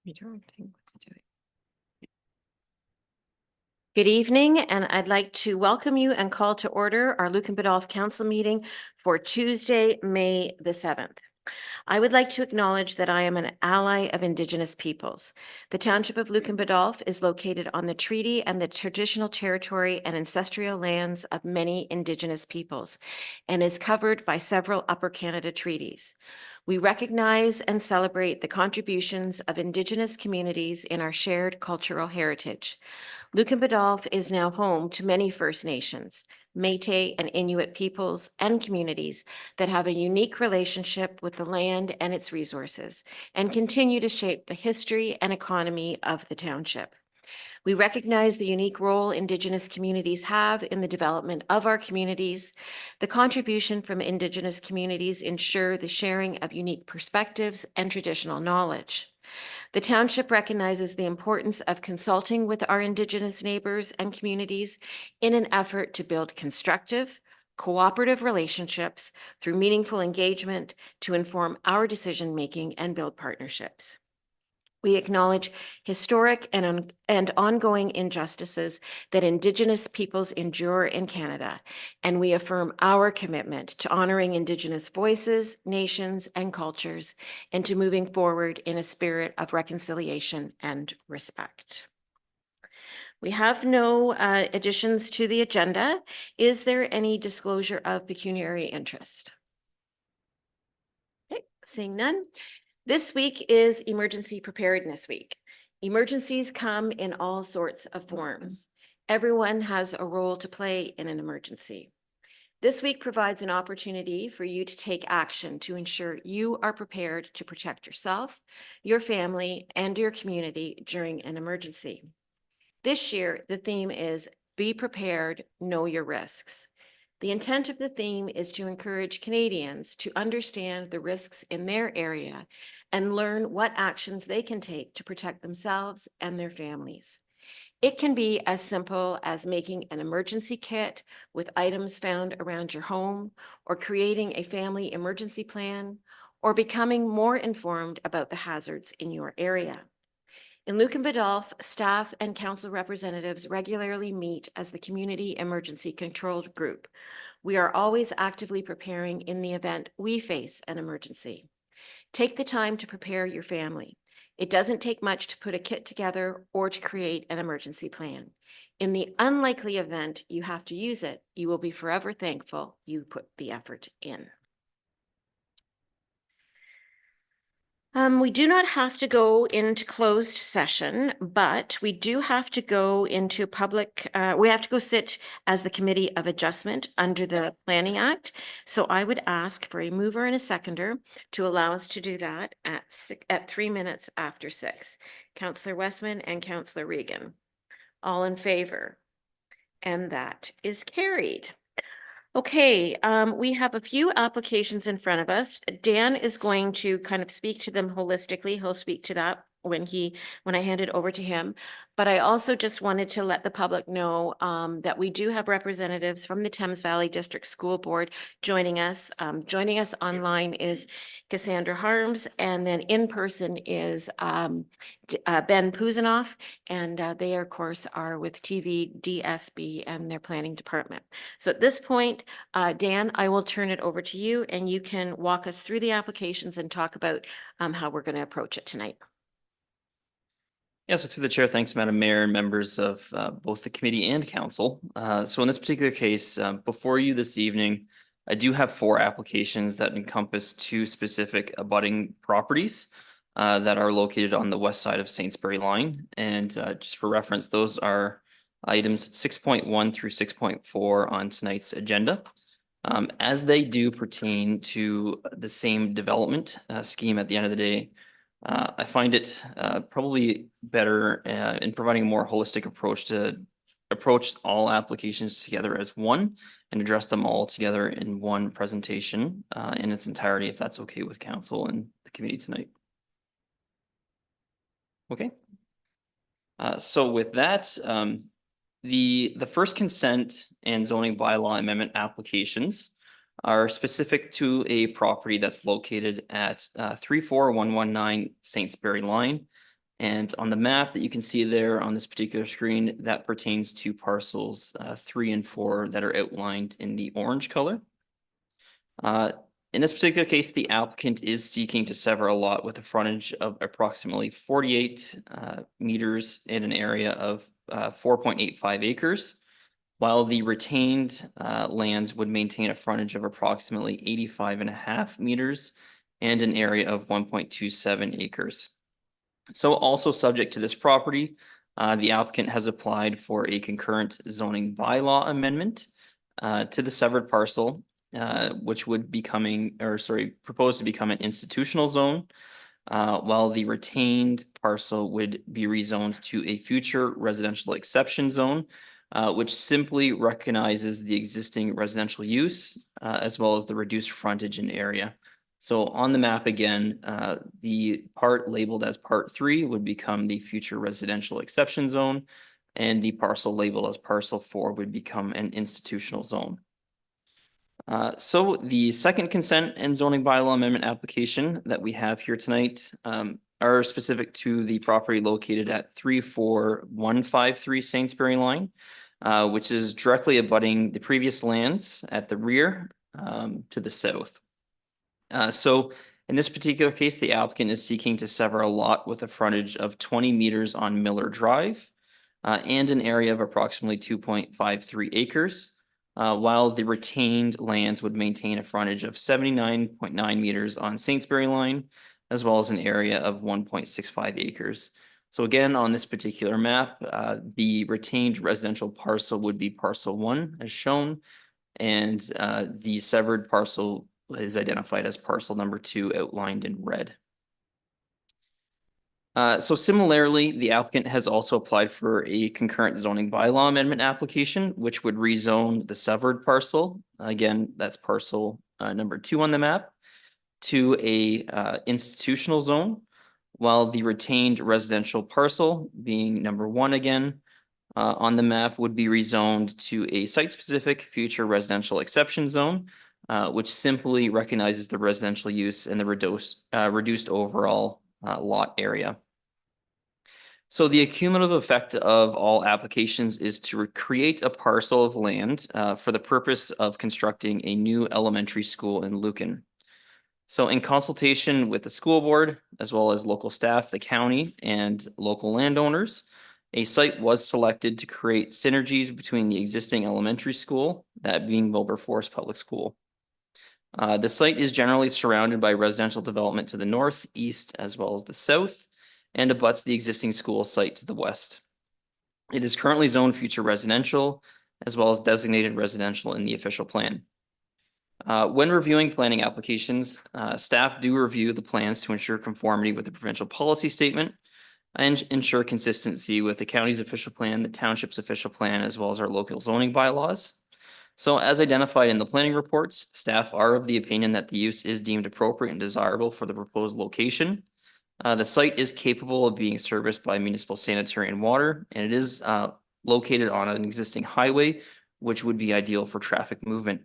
Good evening, and I'd like to welcome you and call to order our Lucan Biddulph Council meeting for Tuesday, May the 7th. I would like to acknowledge that I am an ally of Indigenous peoples. The township of Lucan Biddulph is located on the treaty and the traditional territory and ancestral lands of many Indigenous peoples and is covered by several Upper Canada treaties. We recognize and celebrate the contributions of Indigenous communities in our shared cultural heritage. Lucan Biddulph is now home to many First Nations, Métis and Inuit peoples and communities that have a unique relationship with the land and its resources and continue to shape the history and economy of the township. We recognize the unique role Indigenous communities have in the development of our communities. The contribution from Indigenous communities ensure the sharing of unique perspectives and traditional knowledge. The township recognizes the importance of consulting with our Indigenous neighbors and communities in an effort to build constructive, cooperative relationships through meaningful engagement to inform our decision-making and build partnerships. We acknowledge historic and ongoing injustices that Indigenous peoples endure in Canada, and we affirm our commitment to honoring Indigenous voices, nations, and cultures, and to moving forward in a spirit of reconciliation and respect. We have no additions to the agenda. Is there any disclosure of pecuniary interest? Okay, seeing none. This week is Emergency Preparedness Week. Emergencies come in all sorts of forms. Everyone has a role to play in an emergency. This week provides an opportunity for you to take action to ensure you are prepared to protect yourself, your family, and your community during an emergency. This year, the theme is Be Prepared, Know Your Risks. The intent of the theme is to encourage Canadians to understand the risks in their area and learn what actions they can take to protect themselves and their families. It can be as simple as making an emergency kit with items found around your home, or creating a family emergency plan, or becoming more informed about the hazards in your area. In Lucan Biddulph, staff and council representatives regularly meet as the Community Emergency Control Group. We are always actively preparing in the event we face an emergency. Take the time to prepare your family. It doesn't take much to put a kit together or to create an emergency plan. In the unlikely event you have to use it, you will be forever thankful you put the effort in. We do not have to go into closed session, but we do have to go into public, we have to go sit as the Committee of Adjustment under the Planning Act. So I would ask for a mover and a seconder to allow us to do that at 3 minutes after 6. Councillor Westman and Councillor Regan. All in favor? And that is carried. Okay, we have a few applications in front of us. Dan is going to kind of speak to them holistically. He'll speak to that when I hand it over to him. But I also just wanted to let the public know that we do have representatives from the Thames Valley District School Board joining us. Joining us online is Cassandra Harms, and then in person is Ben Puzanoff, and they of course are with TVDSB and their planning department. So at this point, Dan, I will turn it over to you, and you can walk us through the applications and talk about how we're going to approach it tonight. Yeah, so through the chair, thanks, Madam Mayor and members of both the committee and council. So in this particular case, before you this evening, I do have 4 applications that encompass 2 specific abutting properties that are located on the west side of Saintsbury Line. And just for reference, those are items 6.1 through 6.4 on tonight's agenda. As they do pertain to the same development scheme at the end of the day, I find it probably better in providing a more holistic approach to approach all applications together as one and address them all together in one presentation in its entirety, if that's okay with council and the committee tonight. Okay. So with that, the first consent and zoning bylaw amendment applications are specific to a property that's located at 34119 Saintsbury Line. And on the map that you can see there on this particular screen, that pertains to parcels 3 and 4 that are outlined in the orange color. In this particular case, the applicant is seeking to sever a lot with a frontage of approximately 48 meters in an area of 4.85 acres, while the retained lands would maintain a frontage of approximately 85.5 meters and an area of 1.27 acres. So also subject to this property, the applicant has applied for a concurrent zoning bylaw amendment to the severed parcel, which would proposed to become an institutional zone, while the retained parcel would be rezoned to a future residential exception zone, which simply recognizes the existing residential use, as well as the reduced frontage and area. So on the map again, the part labeled as part 3 would become the future residential exception zone, and the parcel labeled as parcel 4 would become an institutional zone. So the second consent and zoning bylaw amendment application that we have here tonight are specific to the property located at 34153 Sainsbury Line, which is directly abutting the previous lands at the rear to the south. So in this particular case, the applicant is seeking to sever a lot with a frontage of 20 meters on Miller Drive and an area of approximately 2.53 acres, while the retained lands would maintain a frontage of 79.9 meters on Sainsbury Line, as well as an area of 1.65 acres. So again, on this particular map, the retained residential parcel would be parcel 1 as shown, and the severed parcel is identified as parcel number 2 outlined in red. So similarly, the applicant has also applied for a concurrent zoning bylaw amendment application, which would rezone the severed parcel. Again, that's parcel number 2 on the map to a institutional zone, while the retained residential parcel, being number 1 again, on the map would be rezoned to a site-specific future residential exception zone, which simply recognizes the residential use and the reduced overall lot area. So the cumulative effect of all applications is to create a parcel of land for the purpose of constructing a new elementary school in Lucan. So in consultation with the school board, as well as local staff, the county, and local landowners, a site was selected to create synergies between the existing elementary school, that being Wilberforce Public School. The site is generally surrounded by residential development to the north, east, as well as the south, and abuts the existing school site to the west. It is currently zoned future residential, as well as designated residential in the official plan. When reviewing planning applications, staff do review the plans to ensure conformity with the provincial policy statement and ensure consistency with the county's official plan, the township's official plan, as well as our local zoning bylaws. So as identified in the planning reports, staff are of the opinion that the use is deemed appropriate and desirable for the proposed location. The site is capable of being serviced by municipal sanitary and water, and it is located on an existing highway, which would be ideal for traffic movement.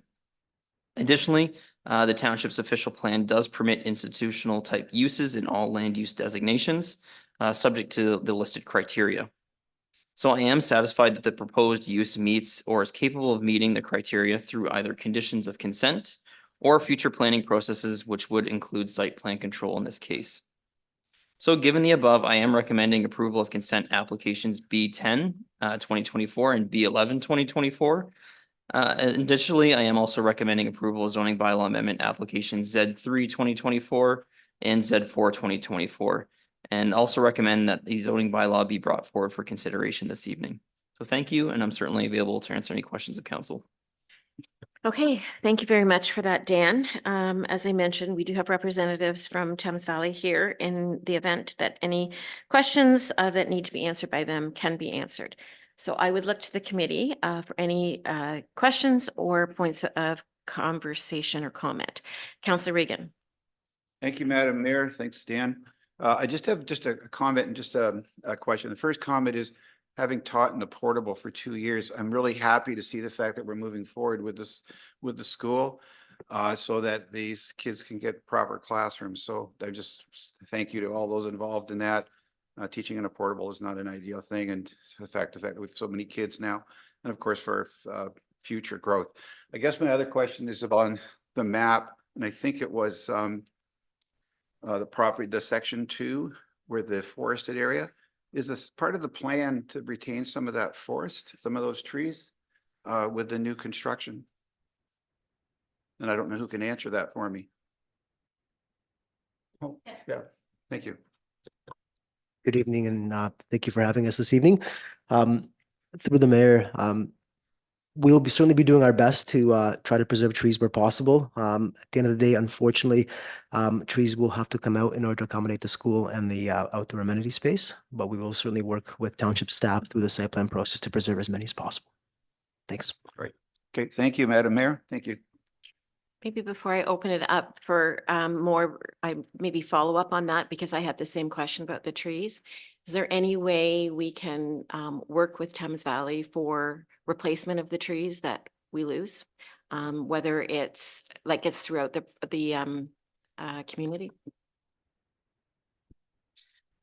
Additionally, the township's official plan does permit institutional type uses in all land use designations, subject to the listed criteria. So I am satisfied that the proposed use meets or is capable of meeting the criteria through either conditions of consent or future planning processes, which would include site plan control in this case. So given the above, I am recommending approval of consent applications B10, 2024 and B11, 2024. Additionally, I am also recommending approval of zoning bylaw amendment application Z3, 2024 and Z4, 2024. And also recommend that the zoning bylaw be brought forward for consideration this evening. So thank you, and I'm certainly available to answer any questions of council. Okay, thank you very much for that, Dan. As I mentioned, we do have representatives from Thames Valley here in the event that any questions that need to be answered by them can be answered. So I would look to the committee for any questions or points of conversation or comment. Councillor Regan. Thank you, Madam Mayor. Thanks, Dan. I just have a comment and just a question. The first comment is, having taught in the portable for 2 years, I'm really happy to see the fact that we're moving forward with this, with the school, so that these kids can get proper classrooms. So I just thank you to all those involved in that. Teaching in a portable is not an ideal thing, and the fact that we have so many kids now, and of course for future growth. I guess my other question is on the map, and I think it was the property, the section 2, where the forested area. Is this part of the plan to retain some of that forest, some of those trees with the new construction? And I don't know who can answer that for me. Oh, yeah, thank you. Good evening, and thank you for having us this evening. Through the mayor, we'll certainly be doing our best to try to preserve trees where possible. At the end of the day, unfortunately, trees will have to come out in order to accommodate the school and the outdoor amenity space, but we will certainly work with township staff through the site plan process to preserve as many as possible. Thanks. Great. Okay, thank you, Madam Mayor. Thank you. Maybe before I open it up for more, I maybe follow up on that because I had the same question about the trees. Is there any way we can work with Thames Valley for replacement of the trees that we lose? Whether it's like it's throughout the community?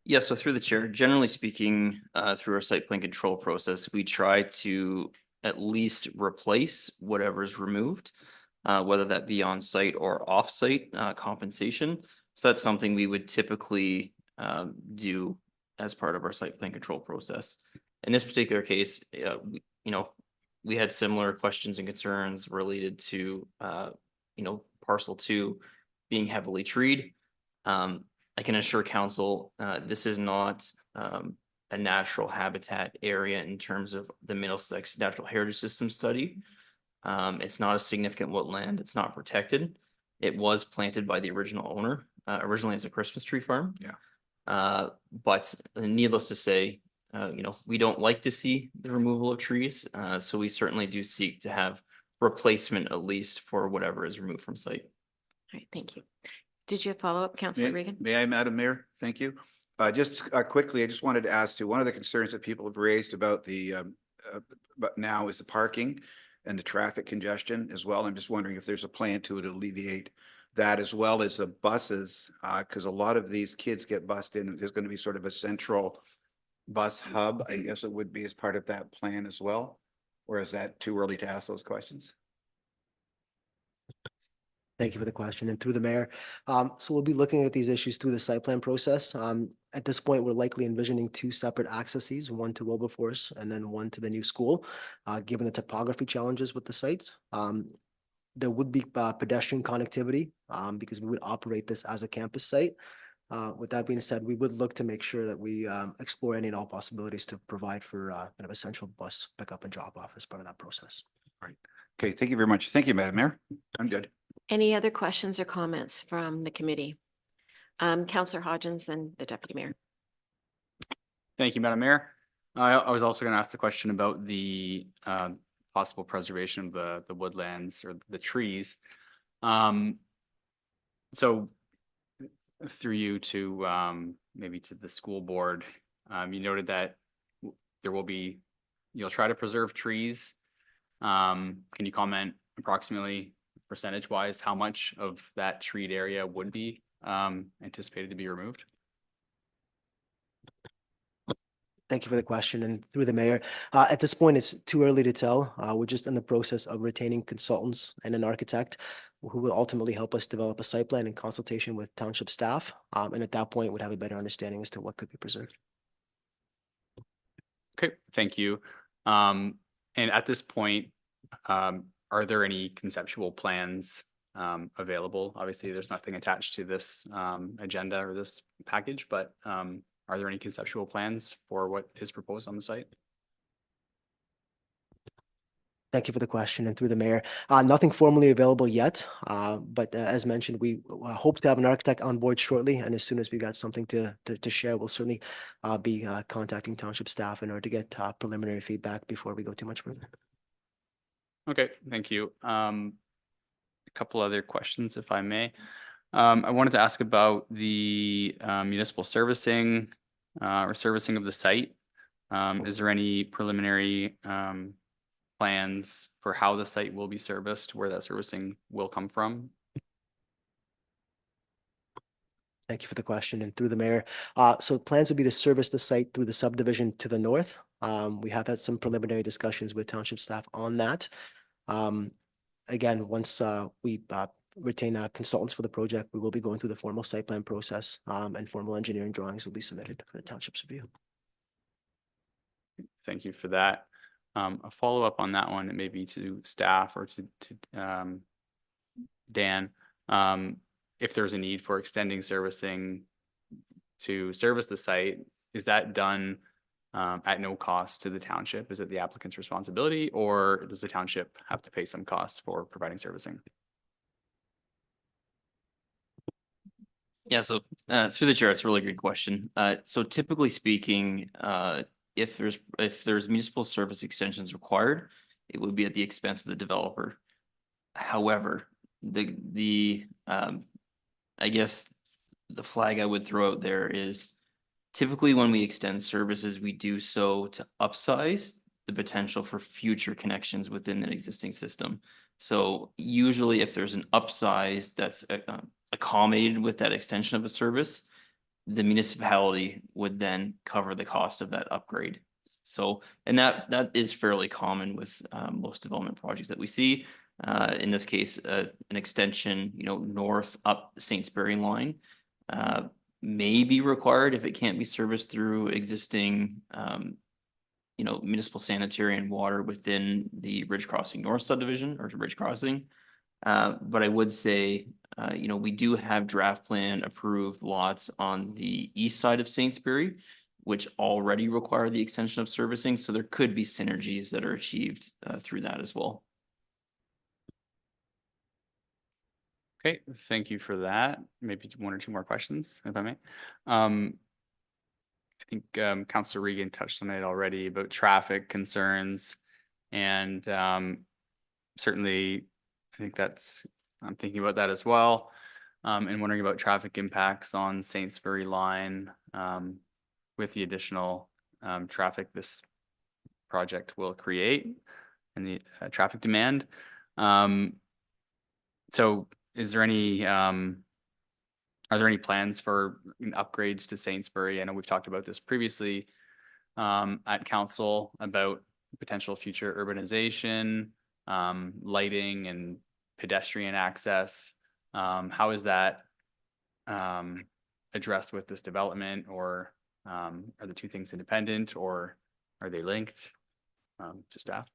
Yeah, so through the chair, generally speaking, through our site plan control process, we try to at least replace whatever's removed, whether that be on site or off site compensation. So that's something we would typically do as part of our site plan control process. In this particular case, we had similar questions and concerns related to, parcel 2 being heavily treed. I can assure council, this is not a natural habitat area in terms of the Middlesex Natural Heritage System study. It's not a significant woodland. It's not protected. It was planted by the original owner, originally as a Christmas tree farm. Yeah. But needless to say, we don't like to see the removal of trees. So we certainly do seek to have replacement at least for whatever is removed from site. All right, thank you. Did you have follow-up, Councillor Regan? May I, Madam Mayor? Thank you. Just quickly, I just wanted to ask you, one of the concerns that people have raised about the, but now is the parking and the traffic congestion as well. I'm just wondering if there's a plan to alleviate that, as well as the buses, because a lot of these kids get bussed in. There's going to be sort of a central bus hub, I guess it would be, as part of that plan as well. Or is that too early to ask those questions? Thank you for the question. And through the mayor, so we'll be looking at these issues through the site plan process. At this point, we're likely envisioning 2 separate accesses, one to Wilberforce and then one to the new school, given the topography challenges with the sites. There would be pedestrian connectivity because we would operate this as a campus site. With that being said, we would look to make sure that we explore any and all possibilities to provide for kind of a central bus pickup and drop off as part of that process. Right. Okay. Thank you very much. Thank you, Madam Mayor. I'm good. Any other questions or comments from the committee? Councillor Hodgins and the Deputy Mayor. Thank you, Madam Mayor. I was also going to ask the question about the possible preservation of the woodlands or the trees. So through you to maybe to the school board, you noted that you'll try to preserve trees. Can you comment approximately percentage wise how much of that treed area would be anticipated to be removed? Thank you for the question. And through the mayor, at this point, it's too early to tell. We're just in the process of retaining consultants and an architect who will ultimately help us develop a site plan in consultation with township staff. And at that point, we'd have a better understanding as to what could be preserved. Okay, thank you. And at this point, are there any conceptual plans available? Obviously, there's nothing attached to this agenda or this package, but are there any conceptual plans for what is proposed on the site? Thank you for the question. And through the mayor, nothing formally available yet, but as mentioned, we hope to have an architect on board shortly. And as soon as we got something to share, we'll certainly be contacting township staff in order to get preliminary feedback before we go too much further. Okay, thank you. A couple other questions, if I may. I wanted to ask about the municipal servicing or servicing of the site. Is there any preliminary plans for how the site will be serviced, where that servicing will come from? Thank you for the question, and through the mayor. So plans would be to service the site through the subdivision to the north. We have had some preliminary discussions with township staff on that. Again, once we retain consultants for the project, we will be going through the formal site plan process, and formal engineering drawings will be submitted for the township's review. Thank you for that. A follow-up on that one, and maybe to staff or to Dan. If there's a need for extending servicing to service the site, is that done at no cost to the township? Is it the applicant's responsibility, or does the township have to pay some costs for providing servicing? Yeah, so through the chair, it's a really good question. So typically speaking, if there's municipal service extensions required, it would be at the expense of the developer. However, I guess the flag I would throw out there is typically when we extend services, we do so to upsize the potential for future connections within an existing system. So usually if there's an upsize that's accommodated with that extension of a service, the municipality would then cover the cost of that upgrade. So, and that is fairly common with most development projects that we see. In this case, an extension, north up Saintsbury line may be required if it can't be serviced through existing, municipal sanitary and water within the Ridge Crossing North subdivision or Ridge Crossing. But I would say, we do have draft plan approved lots on the east side of Saintsbury, which already require the extension of servicing. So there could be synergies that are achieved through that as well. Okay, thank you for that. Maybe one or two more questions, if I may. I think Councilor Regan touched on it already about traffic concerns, and certainly I think I'm thinking about that as well, and wondering about traffic impacts on Saintsbury line with the additional traffic this project will create and the traffic demand. So is there any are there any plans for upgrades to Saintsbury? I know we've talked about this previously at council about potential future urbanization, lighting and pedestrian access. How is that addressed with this development, or are the two things independent, or are they linked to staff?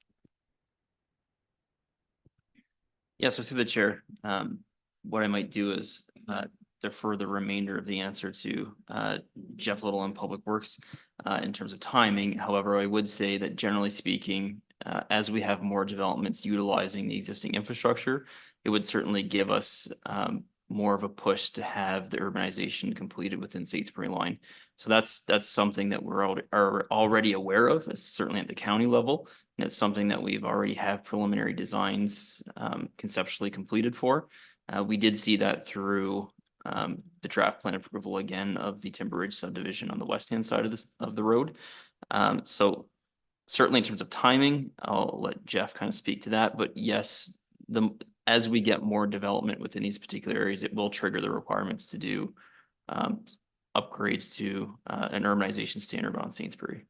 Yeah, so through the chair, what I might do is defer the remainder of the answer to Jeff Little in Public Works in terms of timing. However, I would say that generally speaking, as we have more developments utilizing the existing infrastructure, it would certainly give us more of a push to have the urbanization completed within Saintsbury line. So that's something that we're already aware of, certainly at the county level. And it's something that we've already have preliminary designs conceptually completed for. We did see that through the draft plan approval again of the Timber Ridge subdivision on the west-hand side of the road. So certainly in terms of timing, I'll let Jeff kind of speak to that. But yes, as we get more development within these particular areas, it will trigger the requirements to do upgrades to an urbanization standard on Saintsbury.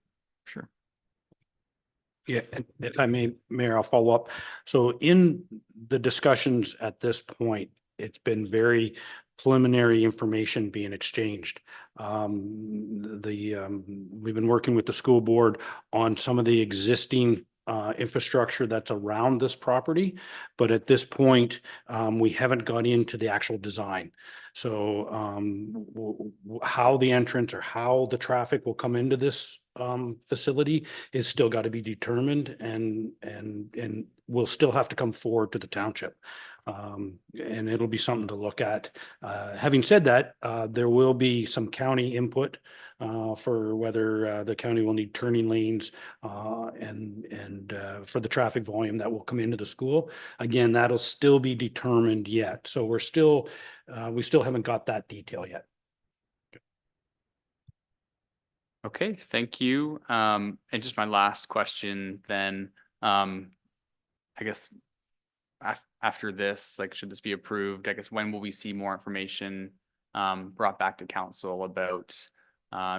Sure. Yeah, and if I may, Mayor, I'll follow up. So in the discussions at this point, it's been very preliminary information being exchanged. We've been working with the school board on some of the existing infrastructure that's around this property, but at this point, we haven't got into the actual design. So how the entrance or how the traffic will come into this facility is still got to be determined, and will still have to come forward to the township. And it'll be something to look at. Having said that, there will be some county input for whether the county will need turning lanes and for the traffic volume that will come into the school. Again, that'll still be determined yet. So we still haven't got that detail yet. Okay, thank you. And just my last question then, I guess after this, like, should this be approved, I guess, when will we see more information brought back to council about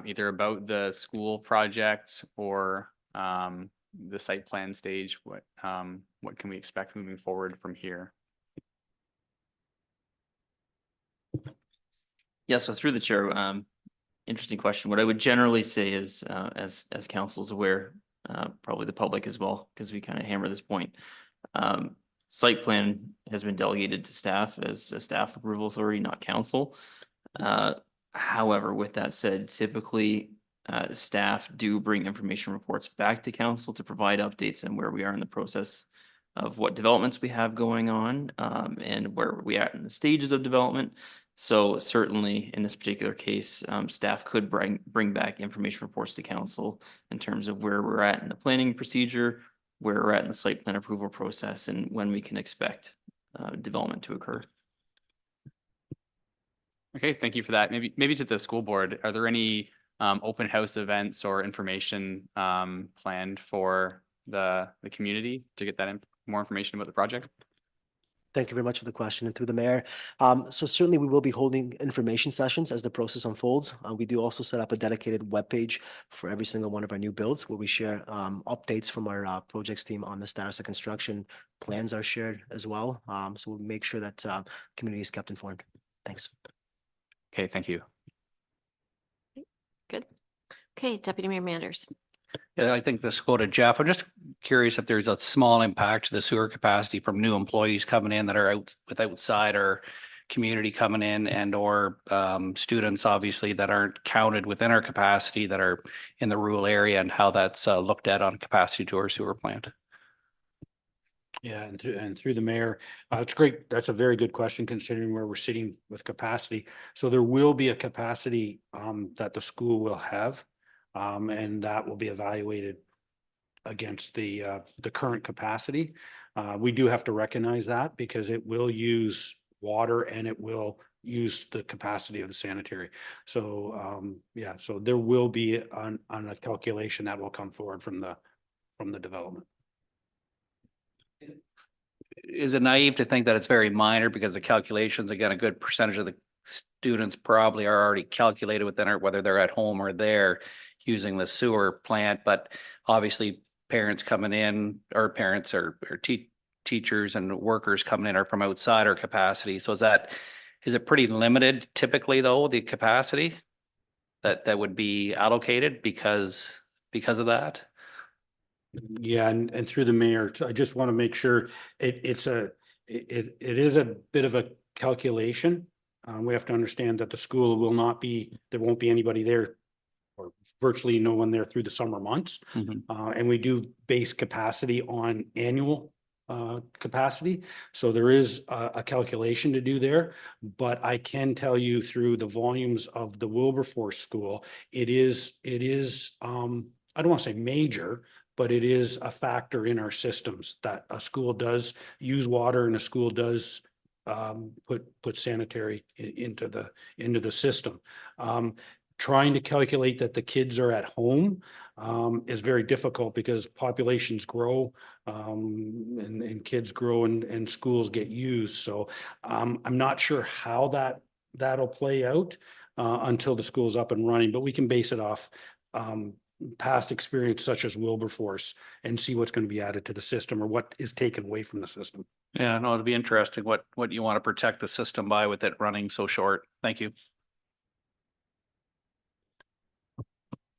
either about the school project or the site plan stage? What can we expect moving forward from here? Yeah, so through the chair, interesting question. What I would generally say is, as council's aware, probably the public as well, because we kind of hammer this point. Site plan has been delegated to staff as a staff approval authority, not council. However, with that said, typically, staff do bring information reports back to council to provide updates on where we are in the process of what developments we have going on, and where we are in the stages of development. So certainly in this particular case, staff could bring back information reports to council in terms of where we're at in the planning procedure, where we're at in the site plan approval process, and when we can expect development to occur. Okay, thank you for that. Maybe to the school board, are there any open house events or information planned for the community to get that more information about the project? Thank you very much for the question, and through the mayor. So certainly we will be holding information sessions as the process unfolds. We do also set up a dedicated webpage for every single one of our new builds where we share updates from our projects team on the status of construction. Plans are shared as well. So we'll make sure that community is kept informed. Thanks. Okay, thank you. Good. Okay, Deputy Mayor Manders. Yeah, I think this go to Jeff. I'm just curious if there's a small impact to the sewer capacity from new employees coming in that are out with outside or community coming in and or students obviously that aren't counted within our capacity that are in the rural area and how that's looked at on capacity to our sewer plant. Yeah, and through the mayor, it's great. That's a very good question considering where we're sitting with capacity. So there will be a capacity that the school will have, and that will be evaluated against the current capacity. We do have to recognize that because it will use water and it will use the capacity of the sanitary. So yeah, so there will be on a calculation that will come forward from the development. Is it naive to think that it's very minor because the calculations, again, a good percentage of the students probably are already calculated within our, whether they're at home or there using the sewer plant, but obviously parents coming in or parents or teachers and workers coming in are from outside our capacity. So is it pretty limited typically though, the capacity that would be allocated because of that? Yeah, and through the mayor, I just want to make sure it is a bit of a calculation. We have to understand that the school will not be, there won't be anybody there or virtually no one there through the summer months. And we do base capacity on annual capacity. So there is a calculation to do there, but I can tell you through the volumes of the Wilberforce school, it is I don't want to say major, but it is a factor in our systems that a school does use water and a school does put sanitary into the system. Trying to calculate that the kids are at home is very difficult because populations grow and kids grow and schools get used. So I'm not sure how that'll play out until the school's up and running, but we can base it off past experience such as Wilberforce and see what's going to be added to the system or what is taken away from the system. Yeah, no, it'd be interesting what you want to protect the system by with it running so short. Thank you.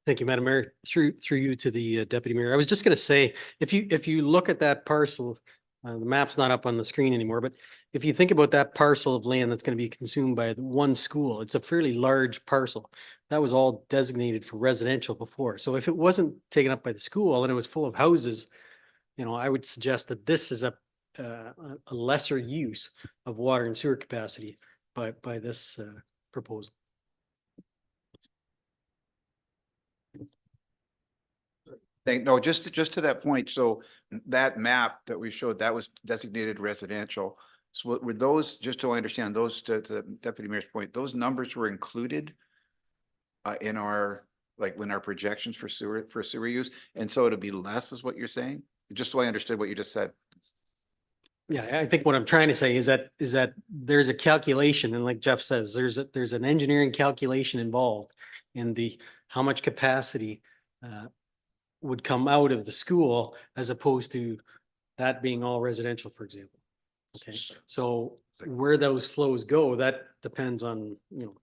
Thank you, Madam Mayor. Through you to the Deputy Mayor. I was just going to say, if you look at that parcel, the map's not up on the screen anymore, but if you think about that parcel of land that's going to be consumed by one school, it's a fairly large parcel. That was all designated for residential before. So if it wasn't taken up by the school and it was full of houses, I would suggest that this is a lesser use of water and sewer capacity by this proposal. No, just to that point. So that map that we showed, that was designated residential. So were those, just so I understand, those to the Deputy Mayor's point, those numbers were included in our, like when our projections for sewer use, and so it'll be less is what you're saying? Just so I understood what you just said. Yeah, I think what I'm trying to say is that there's a calculation, and like Jeff says, there's an engineering calculation involved in the how much capacity would come out of the school as opposed to that being all residential, for example. Okay, so where those flows go, that depends on, you know,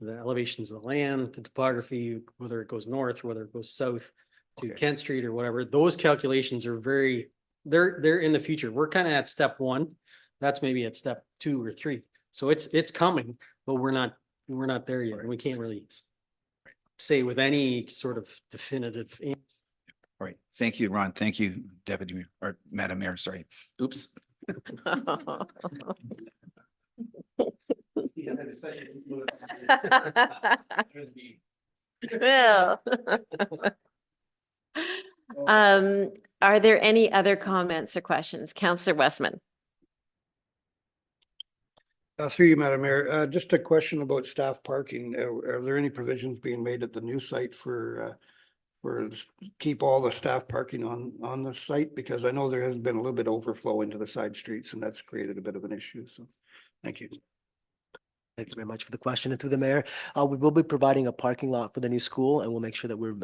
the elevations of the land, the topography, whether it goes north, whether it goes south to Okay. Kent Street or whatever. Those calculations are they're in the future. We're kind of at step one. That's maybe at step 2 or 3. So it's coming, but we're not there yet. And we can't really say with any sort of definitive. All right. Thank you, Ron. Thank you, Deputy Mayor, or Madam Mayor, sorry. Oops. Well. Are there any other comments or questions? Councillor Westman? Through you, Madam Mayor, just a question about staff parking. Are there any provisions being made at the new site for keep all the staff parking on the site? Because I know there has been a little bit of overflow into the side streets and that's created a bit of an issue. So, thank you. Thank you very much for the question. And through the mayor, we will be providing a parking lot for the new school, and we'll make sure that we're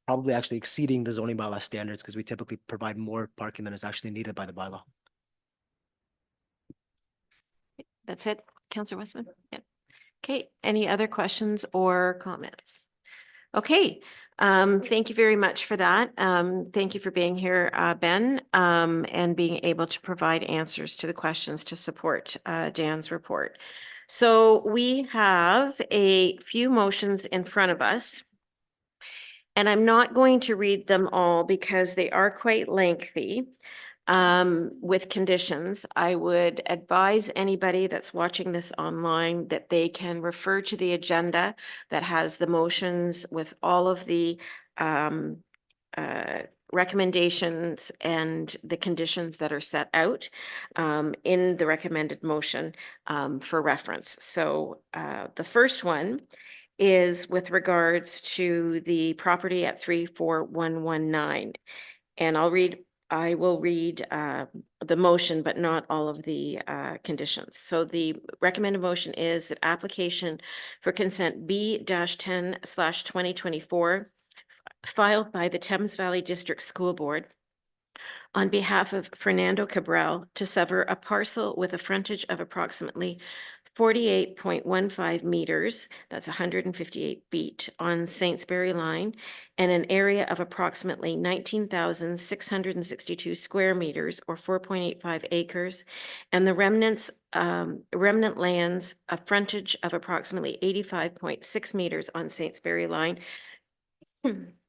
probably actually exceeding the zoning bylaw standards because we typically provide more parking than is actually needed by the bylaw. That's it, Councillor Westman? Yeah. Okay, any other questions or comments? Okay, thank you very much for that. Thank you for being here, Ben, and being able to provide answers to the questions to support Dan's report. So we have a few motions in front of us. And I'm not going to read them all because they are quite lengthy. With conditions, I would advise anybody that's watching this online that they can refer to the agenda that has the motions with all of the recommendations and the conditions that are set out in the recommended motion for reference. So the first one is with regards to the property at 34119. And I will read the motion, but not all of the conditions. So the recommended motion is that application for consent B-10/2024 filed by the Thames Valley District School Board on behalf of Fernando Cabral to sever a parcel with a frontage of approximately 48.15 meters, that's 158 feet, on Saintsbury Line, and an area of approximately 19,662 square meters, or 4.85 acres, and the remnant lands, a frontage of approximately 85.6 meters on Saintsbury Line,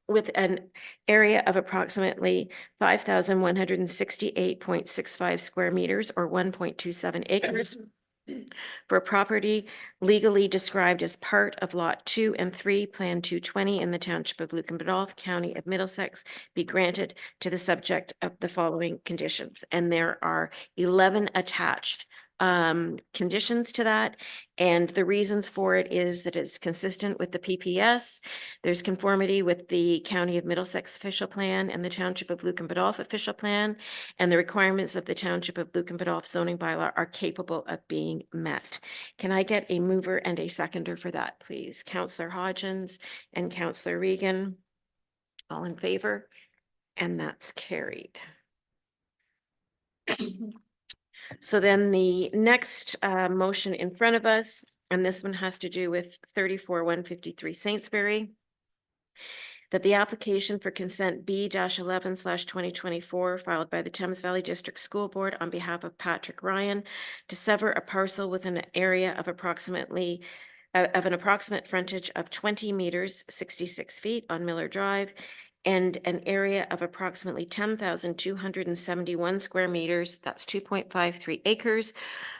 with an area of approximately 5,168.65 square meters, or 1.27 acres, for a property legally described as part of Lot 2 and 3, Plan 220 in the Township of Lucan Biddulph, County of Middlesex, be granted to the subject of the following conditions. And there are 11 attached conditions to that. And the reasons for it is that it's consistent with the PPS. There's conformity with the County of Middlesex official plan and the Township of Lucan Biddulph official plan. And the requirements of the Township of Lucan Biddulph zoning bylaw are capable of being met. Can I get a mover and a seconder for that, please? Councillor Hodgins and Councillor Regan. All in favor? And that's carried. So then the next motion in front of us, and this one has to do with 34-153 Saintsbury, that the application for consent B-11/2024 filed by the Thames Valley District School Board on behalf of Patrick Ryan to sever a parcel with an area of approximately of an approximate frontage of 20 meters, 66 feet on Miller Drive, and an area of approximately 10,271 square meters, that's 2.53 acres,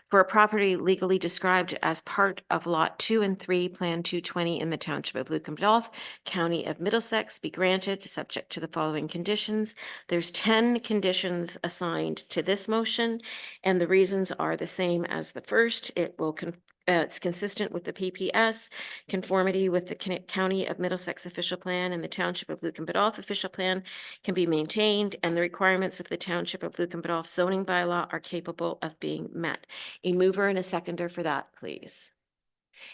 for a property legally described as part of Lot 2 and 3, Plan 220 in the Township of Lucan Biddulph, County of Middlesex, be granted, subject to the following conditions. There's 10 conditions assigned to this motion, and the reasons are the same as the first. It will it's consistent with the PPS, conformity with the County of Middlesex official plan and the Township of Lucan Biddulph official plan can be maintained, and the requirements of the Township of Lucan Biddulph zoning bylaw are capable of being met. A mover and a seconder for that, please.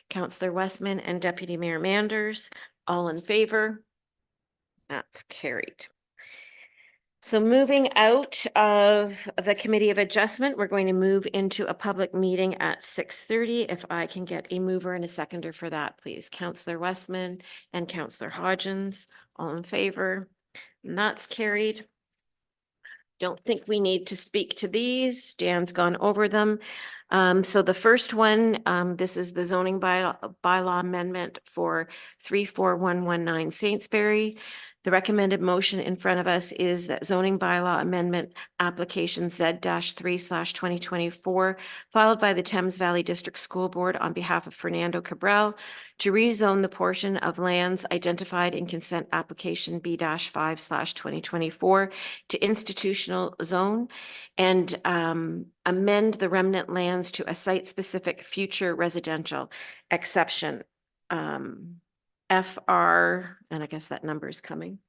Councillor Westman and Deputy Mayor Manders, all in favor? That's carried. So moving out of the Committee of Adjustment, we're going to move into a public meeting at 6:30. If I can get a mover and a seconder for that, please. Councillor Westman and Councillor Hodgins, all in favor? And that's carried. Don't think we need to speak to these. Dan's gone over them. So the first one, this is the zoning bylaw amendment for 34119 Saintsbury. The recommended motion in front of us is that zoning bylaw amendment application Z-3/2024 filed by the Thames Valley District School Board on behalf of Fernando Cabral to rezone the portion of lands identified in consent application B-5/2024 to institutional zone and amend the remnant lands to a site-specific future residential exception. FR, and I guess that number is coming.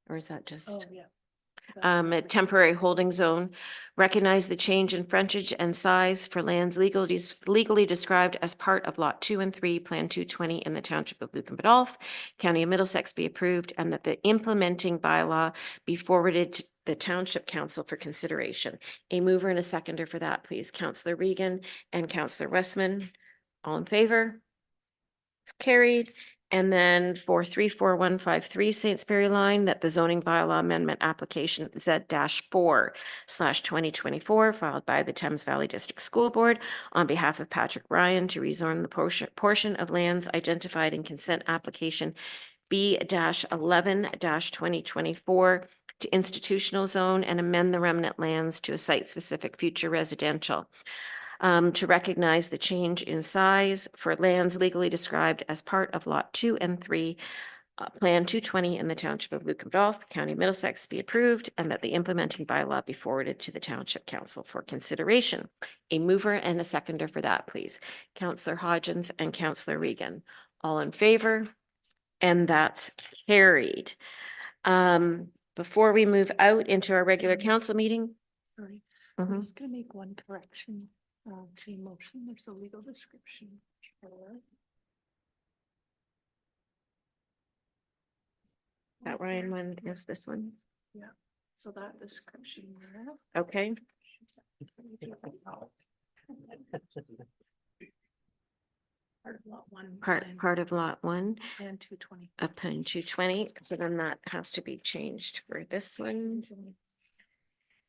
Or is that just? A temporary holding zone, recognize the change in frontage and size for lands legally described as part of Lot 2 and 3, Plan 220 in the Township of Lucan Biddulph, County of Middlesex be approved, and that the implementing bylaw be forwarded to the Township Council for consideration. A mover and a seconder for that, please. Councillor Regan and Councillor Westman, all in favor? It's carried. And then for 34153 Saintsbury line, that the zoning bylaw amendment application Z-4/2024 filed by the Thames Valley District School Board on behalf of Patrick Ryan to rezone the portion of lands identified in consent application B-11-2024 to institutional zone and amend the remnant lands to a site-specific future residential. To recognize the change in size for lands legally described as part of Lot 2 and 3, Plan 220 in the Township of Lucan Biddulph, County of Middlesex be approved, and that the implementing bylaw be forwarded to the Township Council for consideration. A mover and a seconder for that, please. Councillor Hodgins and Councillor Regan, all in favor? And that's carried. Before we move out into our regular council meeting. Sorry, Mhm. I'm just gonna make one correction to the motion. There's a legal description. That Ryan one is this one. Yeah, so that description there. Okay. Part of lot one. Part of Lot 1 And 220. of Plan 220. So then that has to be changed for this one.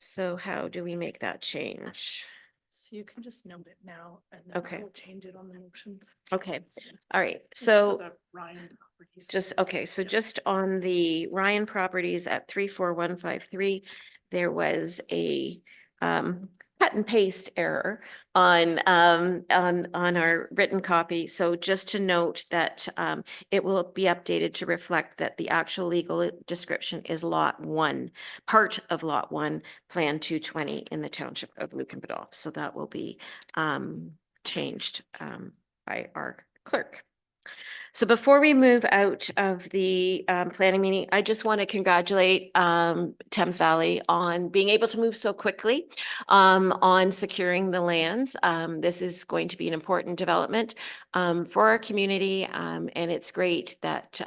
So how do we make that change? So you can just note it now and then Okay. we'll change it on the motions. Okay, all right, Just to so the Ryan properties. just on the Ryan properties at 34153, there was a cut and paste error on our written copy. So just to note that it will be updated to reflect that the actual legal description is Lot 1, part of Lot 1, Plan 220 in the Township of Lucan Biddulph. So that will be changed by our clerk. So before we move out of the planning meeting, I just want to congratulate Thames Valley on being able to move so quickly on securing the lands. This is going to be an important development for our community, and it's great that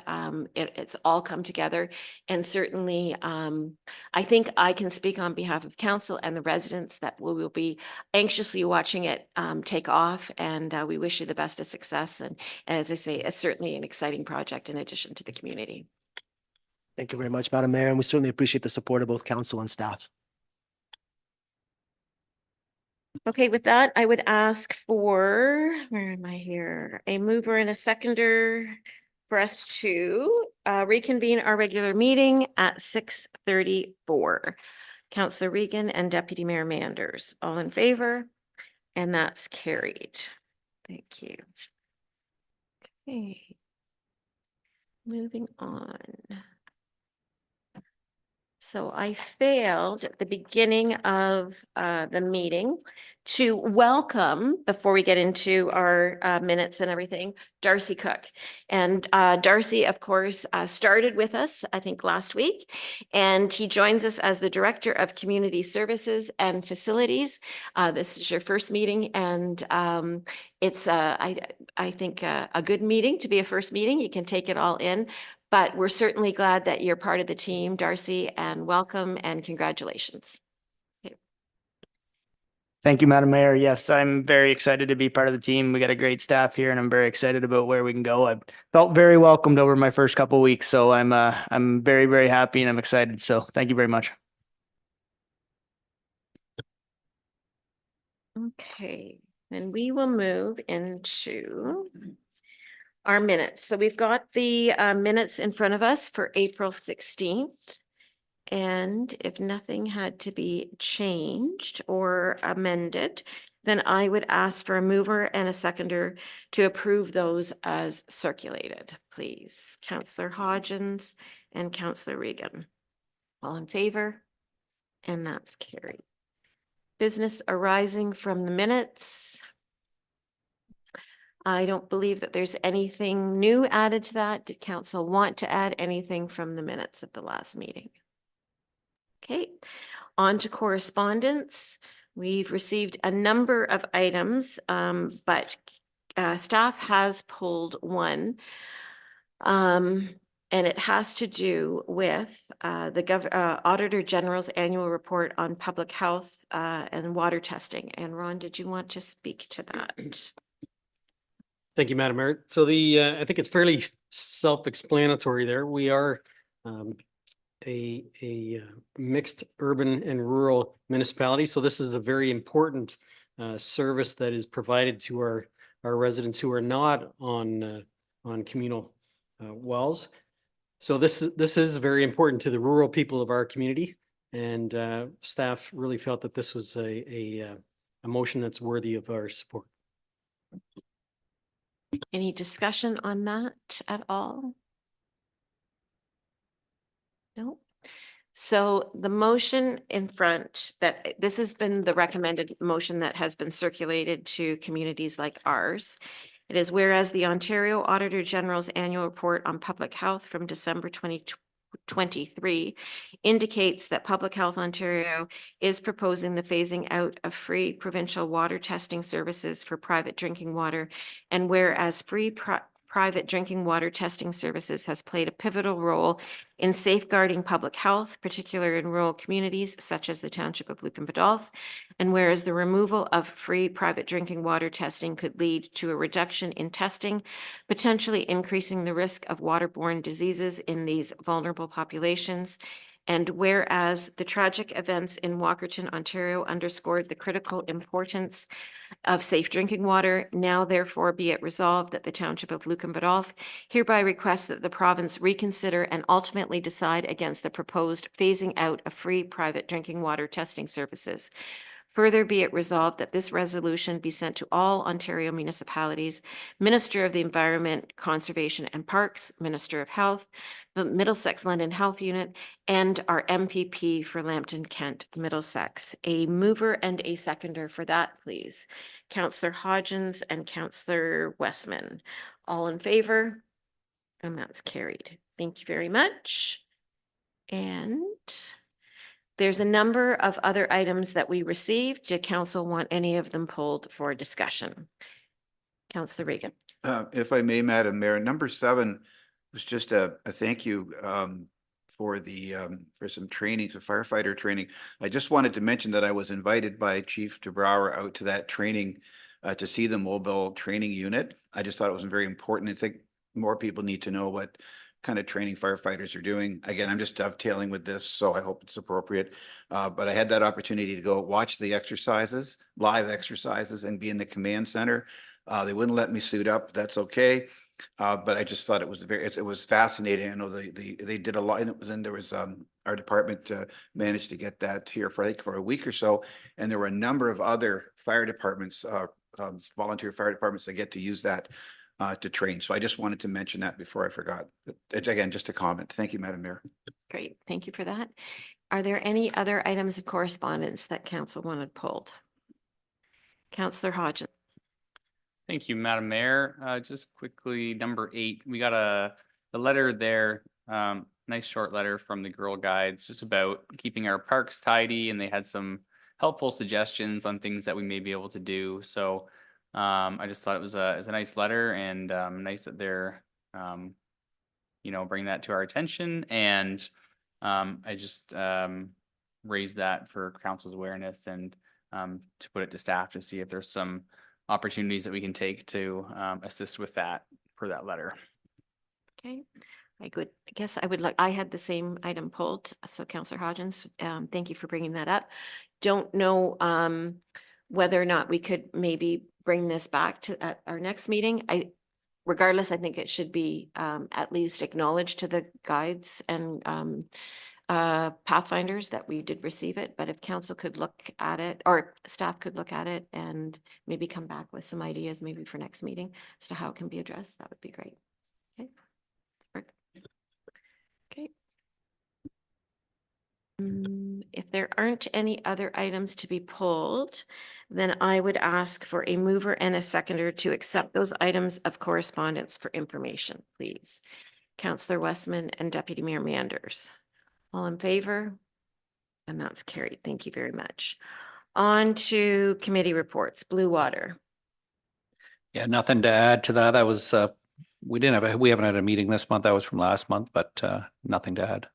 it's all come together. And certainly, I think I can speak on behalf of council and the residents that we will be anxiously watching it take off, and we wish you the best of success. And as I say, it's certainly an exciting project in addition to the community. Thank you very much, Madam Mayor, and we certainly appreciate the support of both council and staff. Okay, with that, I would ask for, where am I here? A mover and a seconder for us to reconvene our regular meeting at 6:34. Councillor Regan and Deputy Mayor Manders, all in favor? And that's carried. Thank you. Okay. Moving on. So I failed at the beginning of the meeting to welcome, before we get into our minutes and everything, Darcy Cook. And Darcy, of course, started with us, I think, last week, and he joins us as the Director of Community Services and Facilities. This is your first meeting, and it's, I think, a good meeting to be a first meeting. You can take it all in. But we're certainly glad that you're part of the team, Darcy, and welcome and congratulations. Thank you, Madam Mayor. Yes, I'm very excited to be part of the team. We got a great staff here and I'm very excited about where we can go. I felt very welcomed over my first couple of weeks, so I'm very, very happy and I'm excited. So thank you very much. Okay, and we will move into our minutes. So we've got the minutes in front of us for April 16th. And if nothing had to be changed or amended, then I would ask for a mover and a seconder to approve those as circulated, please. Councillor Hodgins and Councillor Regan. All in favor? And that's carried. Business arising from the minutes. I don't believe that there's anything new added to that. Did council want to add anything from the minutes at the last meeting? Okay, on to correspondence. We've received a number of items, but staff has pulled one. And it has to do with the Auditor General's annual report on public health and water testing. And Ron, did you want to speak to that? Thank you, Madam Mayor. So I think it's fairly self-explanatory there. We are a mixed urban and rural municipality. So this is a very important service that is provided to our residents who are not on communal wells. So this is very important to the rural people of our community, and staff really felt that this was a motion that's worthy of our support. Any discussion on that at all? No. So the motion in front, that this has been the recommended motion that has been circulated to communities like ours. It is whereas the Ontario Auditor General's annual report on public health from December 2023 indicates that Public Health Ontario is proposing the phasing out of free provincial water testing services for private drinking water, and whereas private drinking water testing services has played a pivotal role in safeguarding public health, particularly in rural communities such as the township of Lucan Biddulph, and whereas the removal of free private drinking water testing could lead to a reduction in testing, potentially increasing the risk of waterborne diseases in these vulnerable populations. And whereas the tragic events in Walkerton, Ontario underscored the critical importance of safe drinking water, now therefore be it resolved that the township of Lucan Biddulph hereby requests that the province reconsider and ultimately decide against the proposed phasing out of free private drinking water testing services. Further be it resolved that this resolution be sent to all Ontario municipalities, Minister of the Environment, Conservation and Parks, Minister of Health, the Middlesex London Health Unit, and our MPP for Lambton Kent Middlesex. A mover and a seconder for that, please. Councillor Hodgins and Councillor Westman. All in favor? And that's carried. Thank you very much. And there's a number of other items that we received. Did council want any of them pulled for discussion? Councillor Regan. If I may, Madam Mayor, number 7 was just a thank you for some training, some firefighter training. I just wanted to mention that I was invited by Chief DeBrouwer out to that training to see the mobile training unit. I just thought it was very important. I think more people need to know what kind of training firefighters are doing. Again, I'm just dovetailing with this, so I hope it's appropriate. But I had that opportunity to go watch the exercises, live exercises, and be in the command center. They wouldn't let me suit up. That's okay. But I just thought it was fascinating. I know they did a lot, and then there was our department managed to get that here for I think for a week or so, and there were a number of other fire departments, volunteer fire departments that get to use that. to train. So I just wanted to mention that before I forgot. But again, just a comment. Thank you, Madam Mayor. Great, thank you for that. Are there any other items of correspondence that council wanted pulled? Councillor Hodgins. Thank you, Madam Mayor. Just quickly, number 8, we got a letter there, nice short letter from the Girl Guides, just about keeping our parks tidy, and they had some helpful suggestions on things that we may be able to do. So I just thought it was a nice letter, and nice that they're bring that to our attention, and I just raised that for council's awareness, and to put it to staff to see if there's some opportunities that we can take to assist with that for that letter. Okay, I had the same item pulled. So Councillor Hodgins, thank you for bringing that up. Don't know whether or not we could maybe bring this back to at our next meeting. Regardless, I think it should be at least acknowledged to the guides and pathfinders that we did receive it. But if council could look at it, or staff could look at it and maybe come back with some ideas maybe for next meeting as to how it can be addressed, that would be great. Okay. Okay. If there aren't any other items to be pulled, then I would ask for a mover and a seconder to accept those items of correspondence for information, please. Councillor Westman and Deputy Mayor Manders. All in favor? And that's carried. Thank you very much. On to committee reports. Blue Water. Yeah, nothing to add to that. That was, we haven't had a meeting this month. That was from last month, but nothing to add.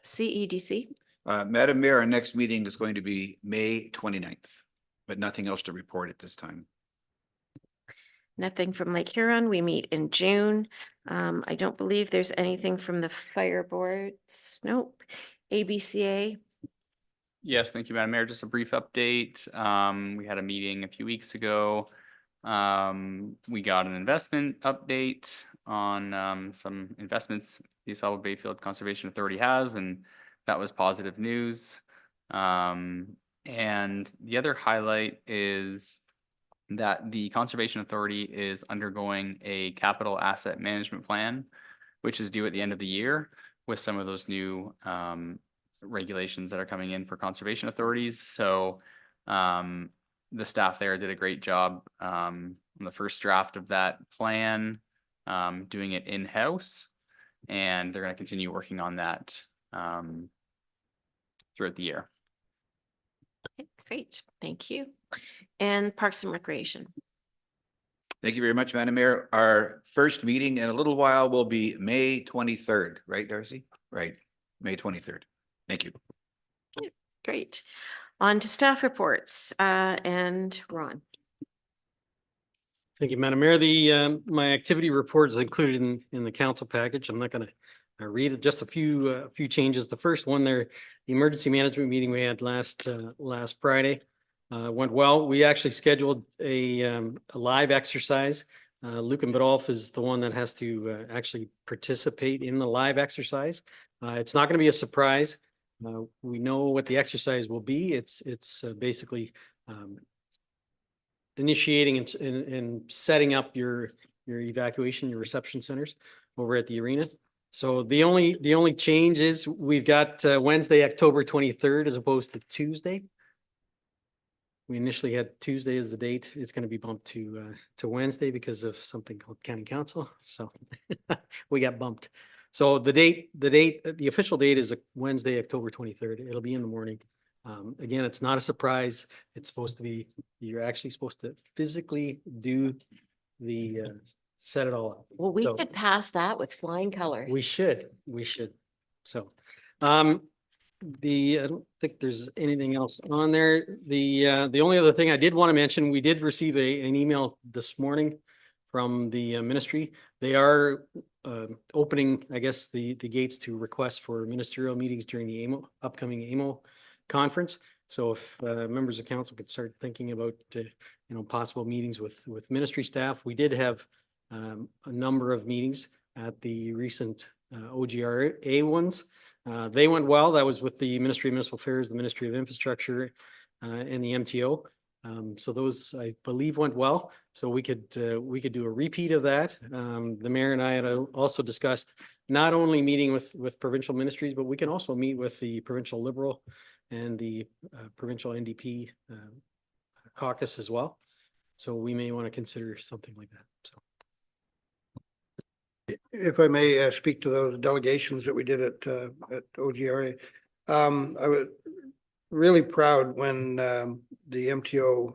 CEDC. Madam Mayor, our next meeting is going to be May 29th, but nothing else to report at this time. Nothing from Lake Huron. We meet in June. I don't believe there's anything from the fire boards. Nope. ABCA. Yes, thank you, Madam Mayor. Just a brief update. We had a meeting a few weeks ago. We got an investment update on some investments the Asaba Bayfield Conservation Authority has, and that was positive news. And the other highlight is that the Conservation Authority is undergoing a capital asset management plan, which is due at the end of the year with some of those new regulations that are coming in for conservation authorities. So the staff there did a great job on the first draft of that plan, doing it in-house, and they're going to continue working on that throughout the year. Okay, great, thank you. And Parks and Recreation. Thank you very much, Madam Mayor. Our first meeting in a little while will be May 23rd, right, Darcy? Right, May 23rd. Thank you. Okay, great. On to staff reports and Ron. Thank you, Madam Mayor. My activity report is included in the council package. I'm not going to read it. Just a few changes. The first one there, the emergency management meeting we had last Friday went well. We actually scheduled a live exercise. Lucan Biddulph is the one that has to actually participate in the live exercise. It's not going to be a surprise. We know what the exercise will be. It's basically initiating and setting up your evacuation, your reception centers over at the arena. So the only change is we've got Wednesday, October 23rd as opposed to Tuesday. We initially had Tuesday as the date. It's going to be bumped to Wednesday because of something called county council. So we got bumped. So the official date is Wednesday, October 23rd. It'll be in the morning. Again, it's not a surprise. It's supposed to be, you're actually supposed to physically do the set it all up. Well, we So- could pass that with flying colors. We should. So, I don't think there's anything else on there. The only other thing I did want to mention, we did receive an email this morning from the ministry. They are opening, I guess, the gates to request for ministerial meetings during the upcoming AMO conference. So if members of council could start thinking about possible meetings with ministry staff. We did have a number of meetings at the recent OGRA ones. They went well. That was with the Ministry of Municipal Affairs, the Ministry of Infrastructure, and the MTO. So those, I believe, went well. So we could do a repeat of that. The mayor and I had also discussed not only meeting with provincial ministries, but we can also meet with the provincial Liberal and the provincial NDP caucus as well. So we may want to consider something like that. So. If I may speak to those delegations that we did at OGRA, I was really proud when the MTO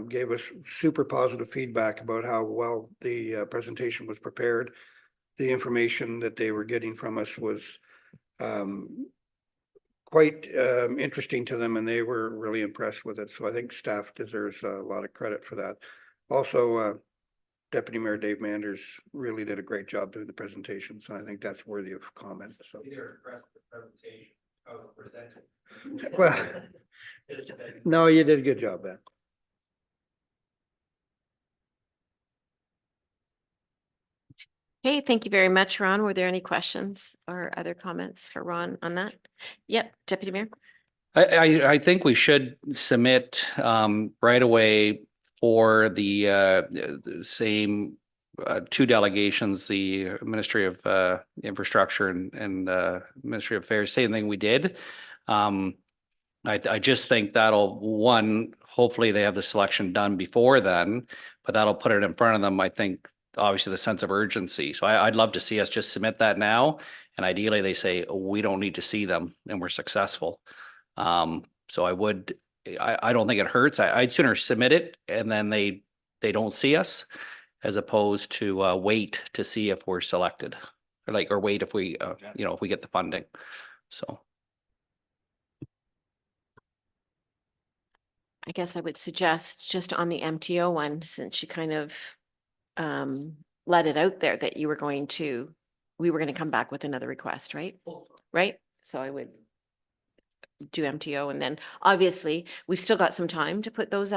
gave us super positive feedback about how well the presentation was prepared. The information that they were getting from us was quite interesting to them, and they were really impressed with it. So I think staff deserves a lot of credit for that. Also, Deputy Mayor Dave Manders really did a great job doing the presentations, and I think that's worthy of comment. So. Well, no, you did a good job, Ben. Okay, thank you very much, Ron. Were there any questions or other comments for Ron on that? Yep, Deputy Mayor. I think we should submit right away for the same two delegations, the Ministry of Infrastructure and Ministry of Affairs, same thing we did. I just think that'll, hopefully they have the selection done before then, but that'll put it in front of them, I think, obviously the sense of urgency. So I'd love to see us just submit that now. And ideally they say, oh, we don't need to see them and we're successful. So I don't think it hurts. I'd sooner submit it and then they don't see us as opposed to wait to see if we're selected or wait if we, if we get the funding. So. I guess I would suggest just on the MTO one, since you kind of let it out there that we were going to come back with another request, right? Right? So I would do MTO, and then obviously we've still got some time to put those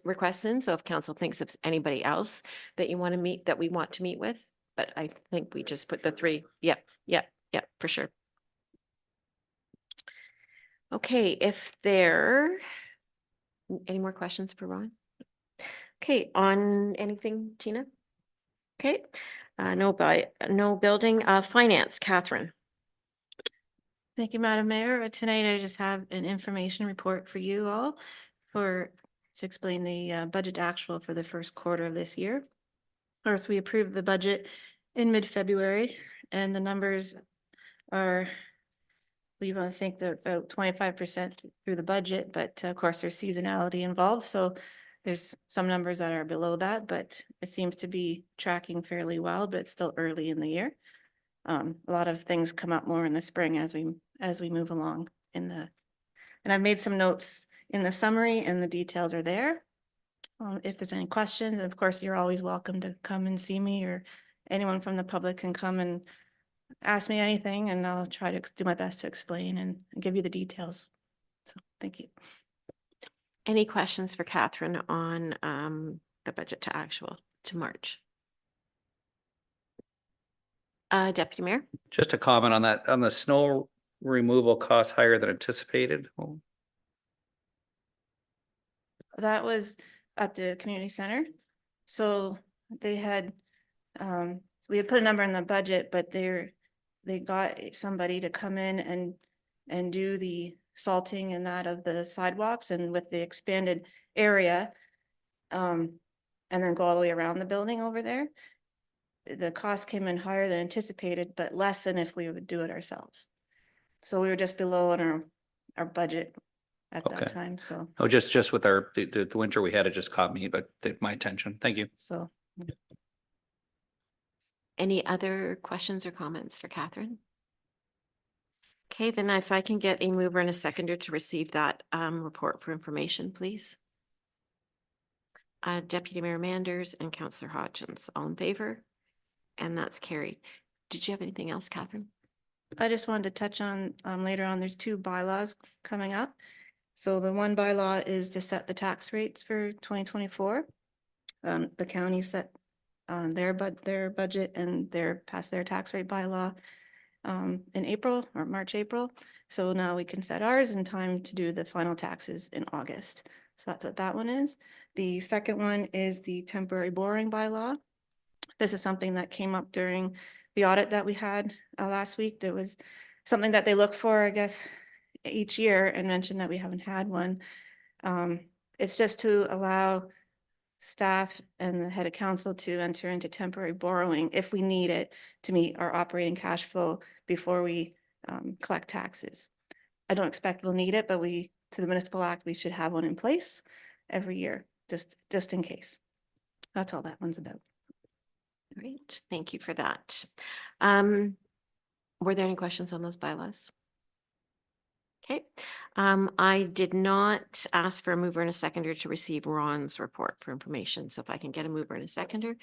requests in. So if council thinks of anybody else that you want to meet, that we want to meet with, but I think we just put the three. Yep, for sure. Okay, if there any more questions for Ron? Okay, on anything, Tina? Okay, no building, finance, Catherine. Thank you, Madam Mayor. Tonight I just have an information report for you all to explain the budget actual for the first quarter of this year. First, we approved the budget in mid-February, and the numbers are, we want to think they're about 25% through the budget, but of course there's seasonality involved. So there's some numbers that are below that, but it seems to be tracking fairly well, but it's still early in the year. A lot of things come up more in the spring as we move along and I've made some notes in the summary and the details are there. If there's any questions, of course, you're always welcome to come and see me, or anyone from the public can come and ask me anything, and I'll try to do my best to explain and give you the details. So thank you. Any questions for Catherine on the budget to actual to March? Deputy Mayor? Just a comment on that, on the snow removal cost higher than anticipated. That was at the community center. So they had, we had put a number in the budget, but they got somebody to come in and do the salting and that of the sidewalks, and with the expanded area, and then go all the way around the building over there. The cost came in higher than anticipated, but less than if we would do it ourselves. So we were just below on our budget at that time. So. Oh, just with the winter we had, it just caught me, but my attention. Thank you. So. Any other questions or comments for Catherine? Okay, then if I can get a mover and a seconder to receive that report for information, please. Deputy Mayor Manders and Councillor Hodgins, all in favor? And that's carried. Did you have anything else, Catherine? I just wanted to touch on later on, there's two bylaws coming up. So the one bylaw is to set the tax rates for 2024. The county set their budget and passed their tax rate bylaw in April or March, April. So now we can set ours in time to do the final taxes in August. So that's what that one is. The second one is the temporary boring bylaw. This is something that came up during the audit that we had last week. There was something that they look for, I guess, each year and mentioned that we haven't had one. It's just to allow staff and the head of council to enter into temporary borrowing if we need it to meet our operating cash flow before we collect taxes. I don't expect we'll need it, but to the municipal act, we should have one in place every year, just in case. That's all that one's about. Great, thank you for that. Were there any questions on those bylaws? Okay, I did not ask for a mover and a seconder to receive Ron's report for information. So if I can get a mover and a seconder,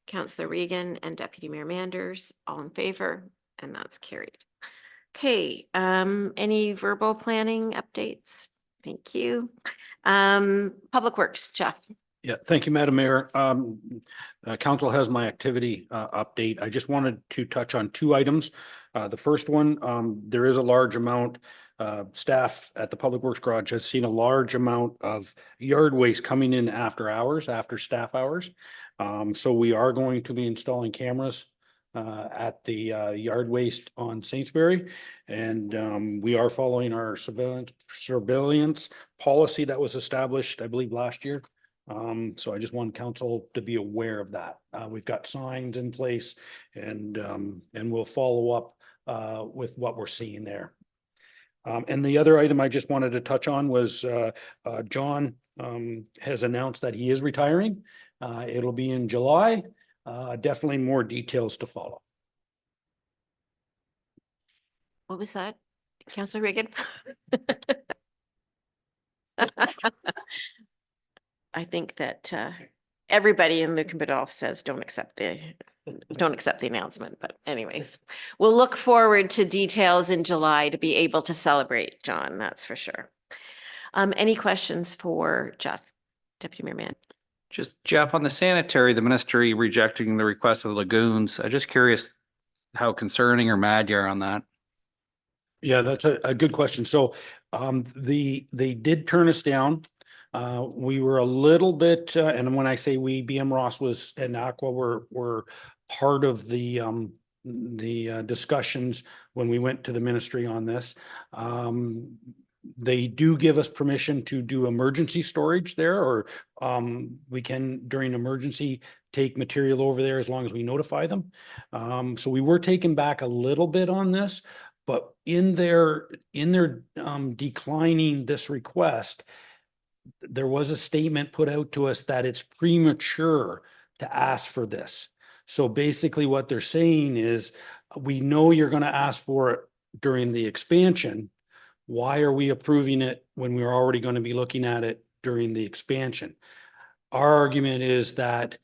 Councillor Regan and Deputy Mayor Manders, all in favor, and that's carried. Okay, any verbal planning updates? Thank you. Public Works, Jeff. Yeah, thank you, Madam Mayor. Council has my activity update. I just wanted to touch on two items. The first one, there is a large amount, staff at the Public Works Garage has seen a large amount of yard waste coming in after hours, after staff hours. So we are going to be installing cameras at the yard waste on Saintsbury. And we are following our surveillance policy that was established, I believe, last year. So I just want council to be aware of that. We've got signs in place and we'll follow up with what we're seeing there. And the other item I just wanted to touch on was John has announced that he is retiring. It'll be in July. Definitely more details to follow. What was that? Councillor Regan? I think that everybody in Lucan Biddulph says don't accept the announcement, but anyways, we'll look forward to details in July to be able to celebrate John, that's for sure. Any questions for Jeff, Deputy Mayor Mann? Just Jeff, on the sanitary, the ministry rejecting the request of the lagoons. I'm just curious how concerning or mad you are on that. Yeah, that's a good question. So they did turn us down. We were a little bit, and when I say we, BM Ross was and Aqua were part of the discussions when we went to the ministry on this. They do give us permission to do emergency storage there, or we can during emergency take material over there as long as we notify them. So we were taken back a little bit on this, but in their declining this request, there was a statement put out to us that it's premature to ask for this. So basically what they're saying is, we know you're going to ask for it during the expansion. Why are we approving it when we're already going to be looking at it during the expansion? Our argument is that,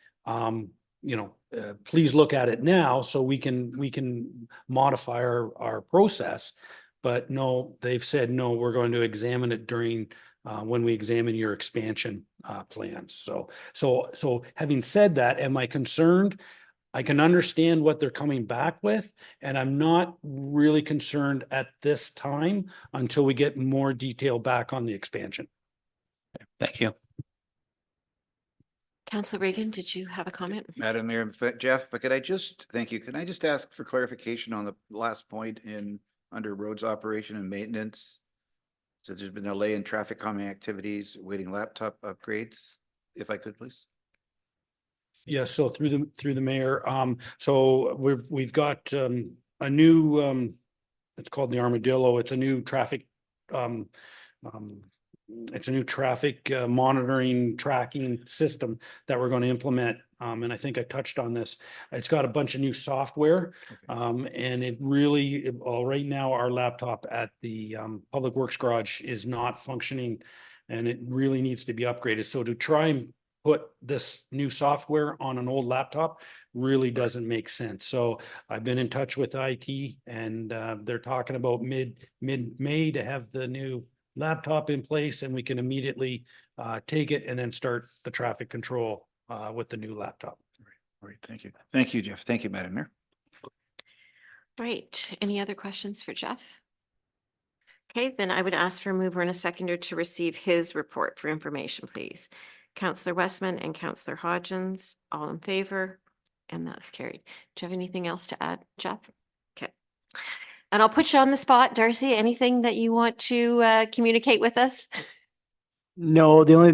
please look at it now so we can modify our process. But no, they've said, no, we're going to examine it during when we examine your expansion plans. So having said that, am I concerned? I can understand what they're coming back with, and I'm not really concerned at this time until we get more detail back on the expansion. Thank you. Councillor Regan, did you have a comment? Madam Mayor, Jeff, but thank you. Can I just ask for clarification on the last point under roads operation and maintenance? So there's been a delay in traffic calming activities, waiting laptop upgrades, if I could, please. Yeah, so through the mayor, so we've got a new it's called the Armadillo. It's a new traffic monitoring tracking system that we're going to implement. And I think I touched on this. It's got a bunch of new software. And it really, right now, our laptop at the Public Works Garage is not functioning, and it really needs to be upgraded. So to try and put this new software on an old laptop really doesn't make sense. So I've been in touch with IT, and they're talking about mid-May to have the new laptop in place, and we can immediately take it and then start the traffic control with the new laptop. All right, thank you. Thank you, Jeff. Thank you, Madam Mayor. Right, any other questions for Jeff? Okay, then I would ask for a mover and a seconder to receive his report for information, please. Councillor Westman and Councillor Hodgins, all in favor, and that's carried. Do you have anything else to add, Jeff? Okay. And I'll put you on the spot, Darcy. Anything that you want to communicate with us? No, the only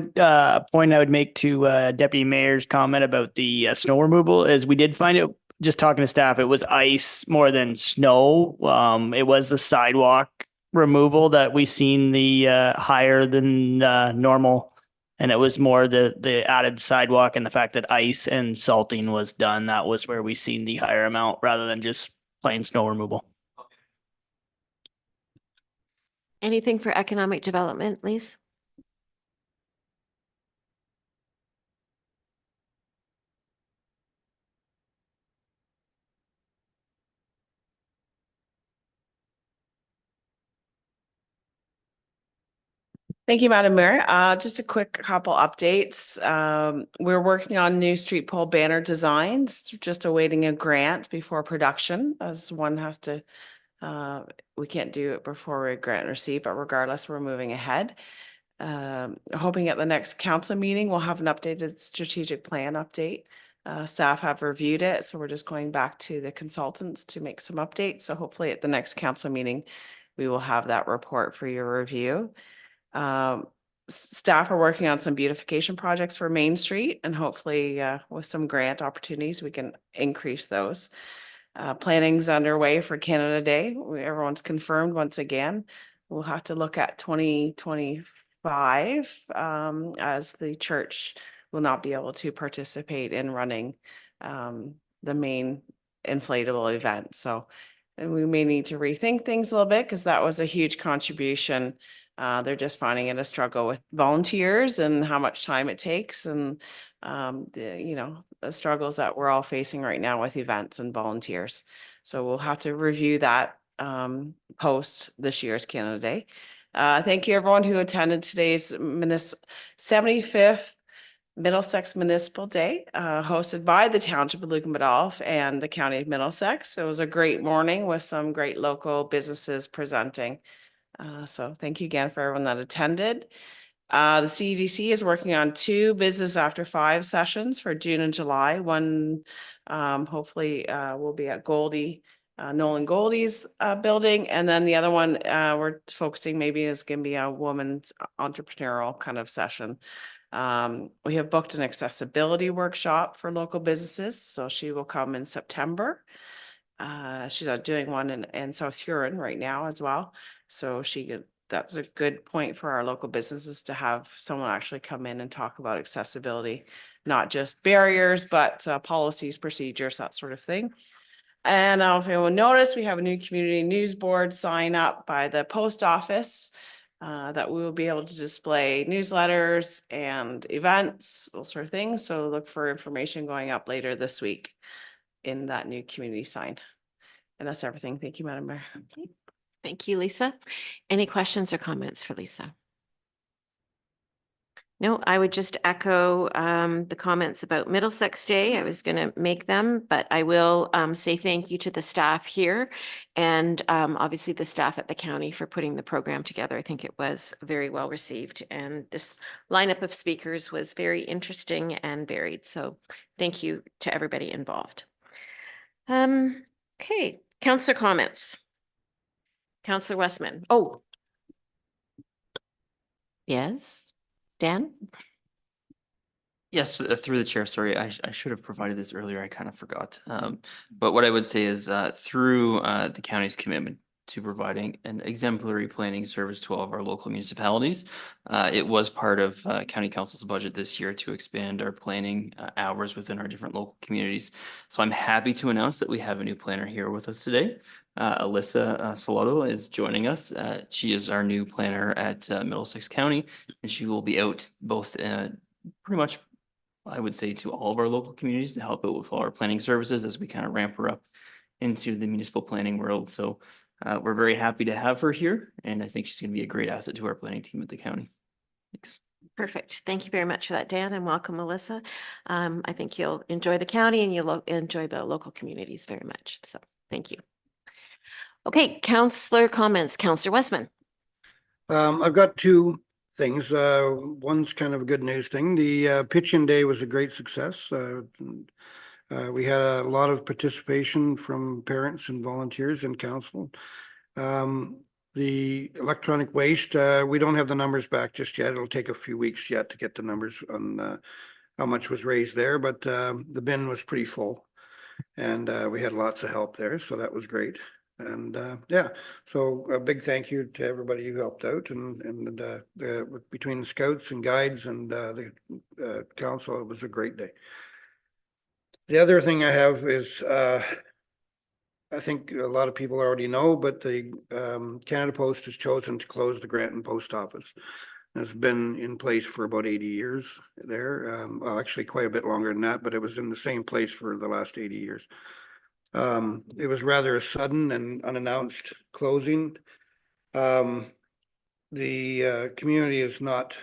point I would make to Deputy Mayor's comment about the snow removal is we did find it, just talking to staff, it was ice more than snow. It was the sidewalk removal that we seen the higher than normal. And it was more the added sidewalk and the fact that ice and salting was done. That was where we seen the higher amount rather than just plain snow removal. Anything for economic development, Lise? Thank you, Madam Mayor. Just a quick couple updates. We're working on new street pole banner designs, just awaiting a grant before production, as one has to, we can't do it before we grant receipt, but regardless, we're moving ahead. Hoping at the next council meeting, we'll have an updated strategic plan update. Staff have reviewed it, so we're just going back to the consultants to make some updates. So hopefully at the next council meeting, we will have that report for your review. Staff are working on some beautification projects for Main Street, and hopefully with some grant opportunities, we can increase those. Planning's underway for Canada Day. Everyone's confirmed once again. We'll have to look at 2025 as the church will not be able to participate in running the main inflatable event. So and we may need to rethink things a little bit because that was a huge contribution. They're just finding it a struggle with volunteers and how much time it takes and the struggles that we're all facing right now with events and volunteers. So we'll have to review that post this year's Canada Day. Thank you everyone who attended today's 75th Middlesex Municipal Day, hosted by the Township of Lucan Biddulph and the County of Middlesex. It was a great morning with some great local businesses presenting. So thank you again for everyone that attended. The CDC is working on 2 business after 5 sessions for June and July. One hopefully will be at Goldie, Nolan Goldie's building. And then the other one we're focusing maybe is going to be a woman's entrepreneurial kind of session. We have booked an accessibility workshop for local businesses. So she will come in September. She's doing one in South Huron right now as well. So that's a good point for our local businesses to have someone actually come in and talk about accessibility, not just barriers, but policies, procedures, that sort of thing. And if anyone noticed, we have a new community news board sign up by the post office that we will be able to display newsletters and events, those sort of things. So look for information going up later this week in that new community sign. And that's everything. Thank you, Madam Mayor. Thank you, Lisa. Any questions or comments for Lisa? No, I would just echo the comments about Middlesex Day. I was going to make them, but I will say thank you to the staff here and obviously the staff at the county for putting the program together. I think it was very well received and this lineup of speakers was very interesting and varied. So thank you to everybody involved. Okay, councillor comments. Councillor Westman. Oh. Yes, Dan? Yes, through the chair, sorry, I should have provided this earlier, I kind of forgot. But what I would say is through the county's commitment to providing an exemplary planning service to all of our local municipalities, it was part of County Council's budget this year to expand our planning hours within our different local communities. So I'm happy to announce that we have a new planner here with us today. Alyssa Salotto is joining us. She is our new planner at Middlesex County, and she will be out both pretty much, I would say, to all of our local communities to help out with all our planning services as we kind of ramp her up into the municipal planning world. So we're very happy to have her here, and I think she's going to be a great asset to our planning team at the county. Thanks. Perfect. Thank you very much for that, Dan, and welcome, Melissa. I think you'll enjoy the county and you'll enjoy the local communities very much. So thank you. Okay, councillor comments. Councillor Westman. I've got two things. One's kind of a good news thing. The pitch-in day was a great success. We had a lot of participation from parents and volunteers and council. The electronic waste, we don't have the numbers back just yet. It'll take a few weeks yet to get the numbers on how much was raised there, but the bin was pretty full. And we had lots of help there, so that was great. And yeah, so a big thank you to everybody who helped out and between the scouts and guides and the council, it was a great day. The other thing I have is I think a lot of people already know, but the Canada Post has chosen to close the Granton Post Office. It's been in place for about 80 years there. Well, actually quite a bit longer than that, but it was in the same place for the last 80 years. It was rather a sudden and unannounced closing. The community is not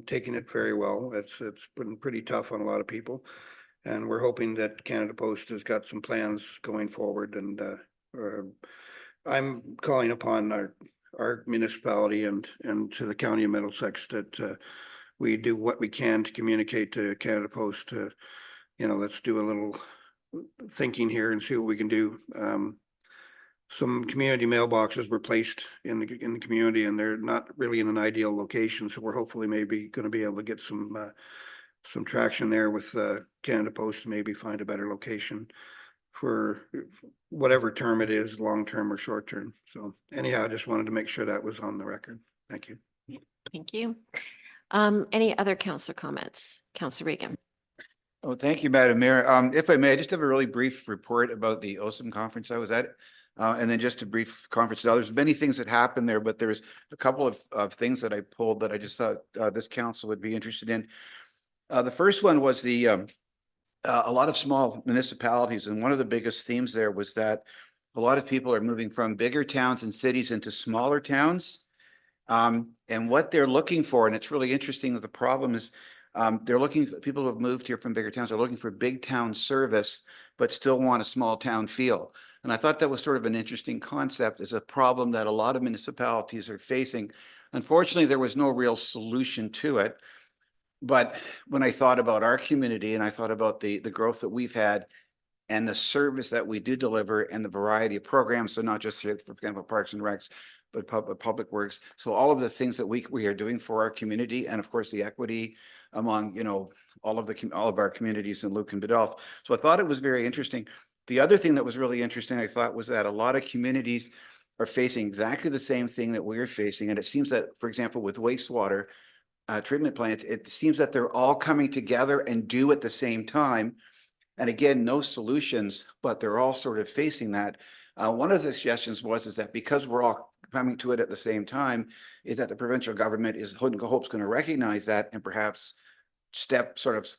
taking it very well. It's been pretty tough on a lot of people. And we're hoping that Canada Post has got some plans going forward. And I'm calling upon our municipality and to the county of Middlesex that we do what we can to communicate to Canada Post to, let's do a little thinking here and see what we can do. Some community mailboxes were placed in the community and they're not really in an ideal location. So we're hopefully maybe going to be able to get some traction there with Canada Post to maybe find a better location for whatever term it is, long term or short term. So anyhow, I just wanted to make sure that was on the record. Thank you. Thank you. Any other councillor comments? Councillor Regan. Oh, thank you, Madam Mayor. If I may, I just have a really brief report about the OSIM conference I was at. And then just a brief conference. Now, there's many things that happened there, but there's a couple of things that I pulled that I just thought this council would be interested in. The first one was a lot of small municipalities. And one of the biggest themes there was that a lot of people are moving from bigger towns and cities into smaller towns. And what they're looking for, and it's really interesting that the problem is they're looking for people who have moved here from bigger towns are looking for big town service, but still want a small town feel. And I thought that was sort of an interesting concept as a problem that a lot of municipalities are facing. Unfortunately, there was no real solution to it. But when I thought about our community and I thought about the growth that we've had and the service that we do deliver and the variety of programs, so not just, for example, Parks and Recs, but public works. So all of the things that we are doing for our community and of course the equity among, all of our communities in Lucan Biddulph. So I thought it was very interesting. The other thing that was really interesting, I thought, was that a lot of communities are facing exactly the same thing that we're facing. And it seems that, for example, with wastewater treatment plants, it seems that they're all coming together and due at the same time. And again, no solutions, but they're all sort of facing that. One of the suggestions is that because we're all coming to it at the same time, is that the provincial government hopes going to recognize that and perhaps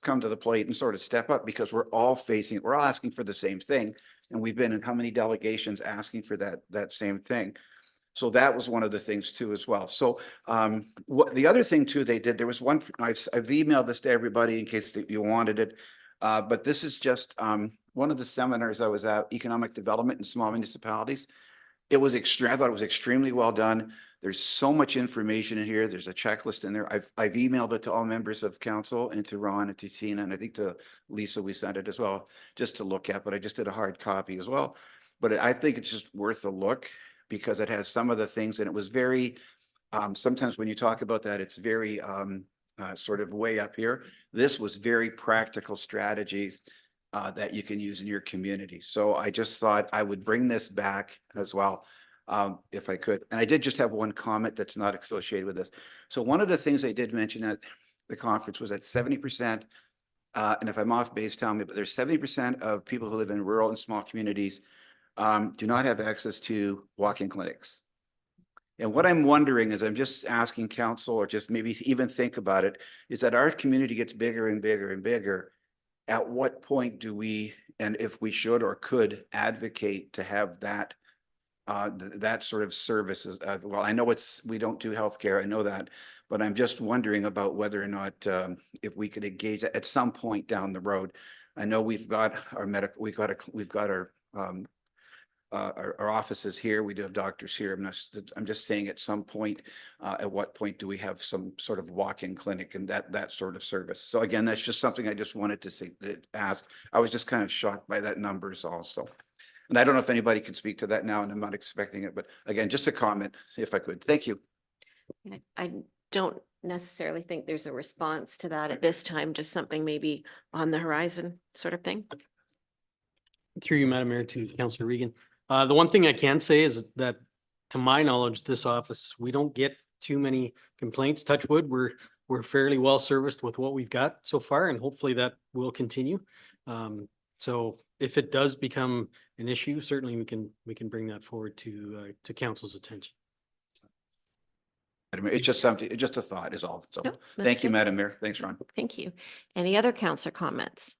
come to the plate and sort of step up, because we're all asking for the same thing. And we've been in how many delegations asking for that same thing. So that was one of the things too as well. So what the other thing too they did, there was one, I've emailed this to everybody in case that you wanted it. But this is just one of the seminars I was at, economic development in small municipalities. I thought it was extremely well done. There's so much information in here. There's a checklist in there. I've emailed it to all members of council and to Ron and to Tina, and I think to Lisa, we sent it as well, just to look at, but I just did a hard copy as well. But I think it's just worth a look because it has some of the things, and it was very, sometimes when you talk about that, it's very sort of way up here. This was very practical strategies that you can use in your community. So I just thought I would bring this back as well, if I could. And I did just have one comment that's not associated with this. So one of the things I did mention at the conference was that 70%, and if I'm off base, tell me, but there's 70% of people who live in rural and small communities do not have access to walk-in clinics. And what I'm wondering is, I'm just asking council, or just maybe even think about it, is that our community gets bigger and bigger and bigger. At what point do we, and if we should or could, advocate to have that that sort of services? Well, I know we don't do healthcare, I know that, but I'm just wondering about whether or not if we could engage at some point down the road. I know we've got our medical, we've got our our offices here. We do have doctors here. I'm just saying at some point, at what point do we have some sort of walk-in clinic and that sort of service? So again, that's just something I just wanted to say, ask. I was just kind of shocked by that numbers also. And I don't know if anybody can speak to that now, and I'm not expecting it, but again, just a comment if I could. Thank you. I don't necessarily think there's a response to that at this time, just something maybe on the horizon sort of thing. Through you, Madam Mayor, to Councillor Regan. The one thing I can say is that, to my knowledge, this office, we don't get too many complaints. Touch wood, we're fairly well serviced with what we've got so far, and hopefully that will continue. So if it does become an issue, certainly we can bring that forward to council's attention. It's just something, it's just a thought is all. So No, that's thank you, good. Madam Mayor. Thanks, Ron. Thank you. Any other councillor comments?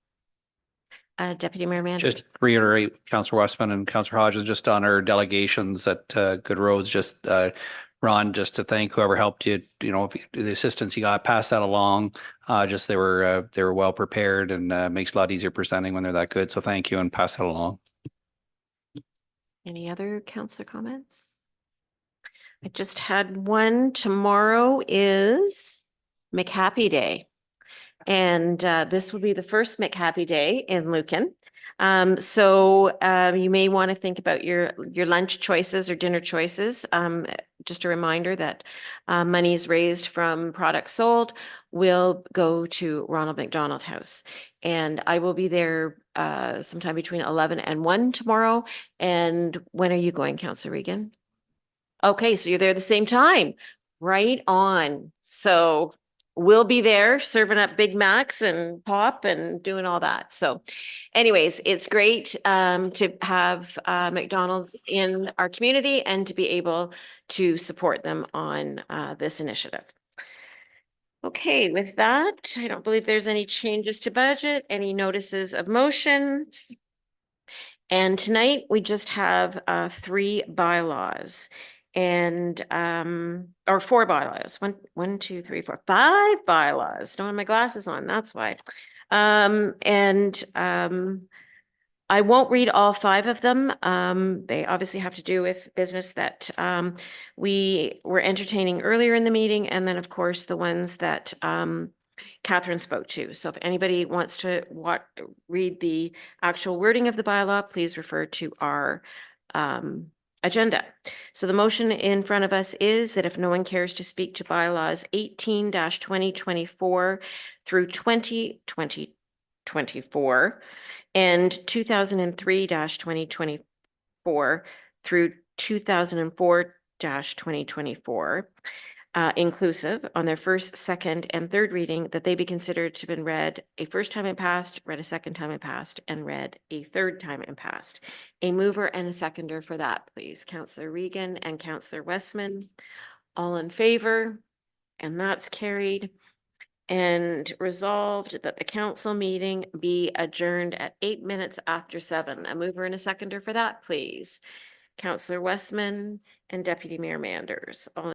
Deputy Mayor Manders. Just reiterate, Councillor Westman and Councillor Hodges, just on our delegations at Good Roads, just Ron, just to thank whoever helped you, you know, the assistance you got, pass that along. Just they were well prepared, and makes it a lot easier presenting when they're that good. So thank you, and pass that along. Any other councillor comments? I just had one. Tomorrow is McHappy Day. And this will be the first McHappy Day in Lucan. So you may want to think about your lunch choices or dinner choices. Just a reminder that monies raised from products sold will go to Ronald McDonald House. And I will be there sometime between 11 and 1 tomorrow. And when are you going, Councillor Regan? Okay, so you're there at the same time. Right on. So we'll be there serving up Big Macs and pop and doing all that. So anyways, it's great to have McDonald's in our community and to be able to support them on this initiative. Okay, with that, I don't believe there's any changes to budget, any notices of motions. And tonight we just have 3 bylaws. And or 4 bylaws. 1, 2, 3, 4, 5 bylaws. Don't have my glasses on, that's why. I won't read all 5 of them. They obviously have to do with business that we were entertaining earlier in the meeting, and then of course the ones that Catherine spoke to. So if anybody wants to read the actual wording of the bylaw, please refer to our agenda. So the motion in front of us is that if no one cares to speak to bylaws 18-2024 through 2024 and 2003-2024 through 2004-2024, inclusive, on their first, second, and third reading, that they be considered to have been read a first time and passed, read a second time and passed, and read a third time and passed. A mover and a seconder for that, please. Councillor Regan and Councillor Westman, all in favor, and that's carried. And resolved that the council meeting be adjourned at 8 minutes after 7. A mover and a seconder for that, please. Councillor Westman and Deputy Mayor Manders, all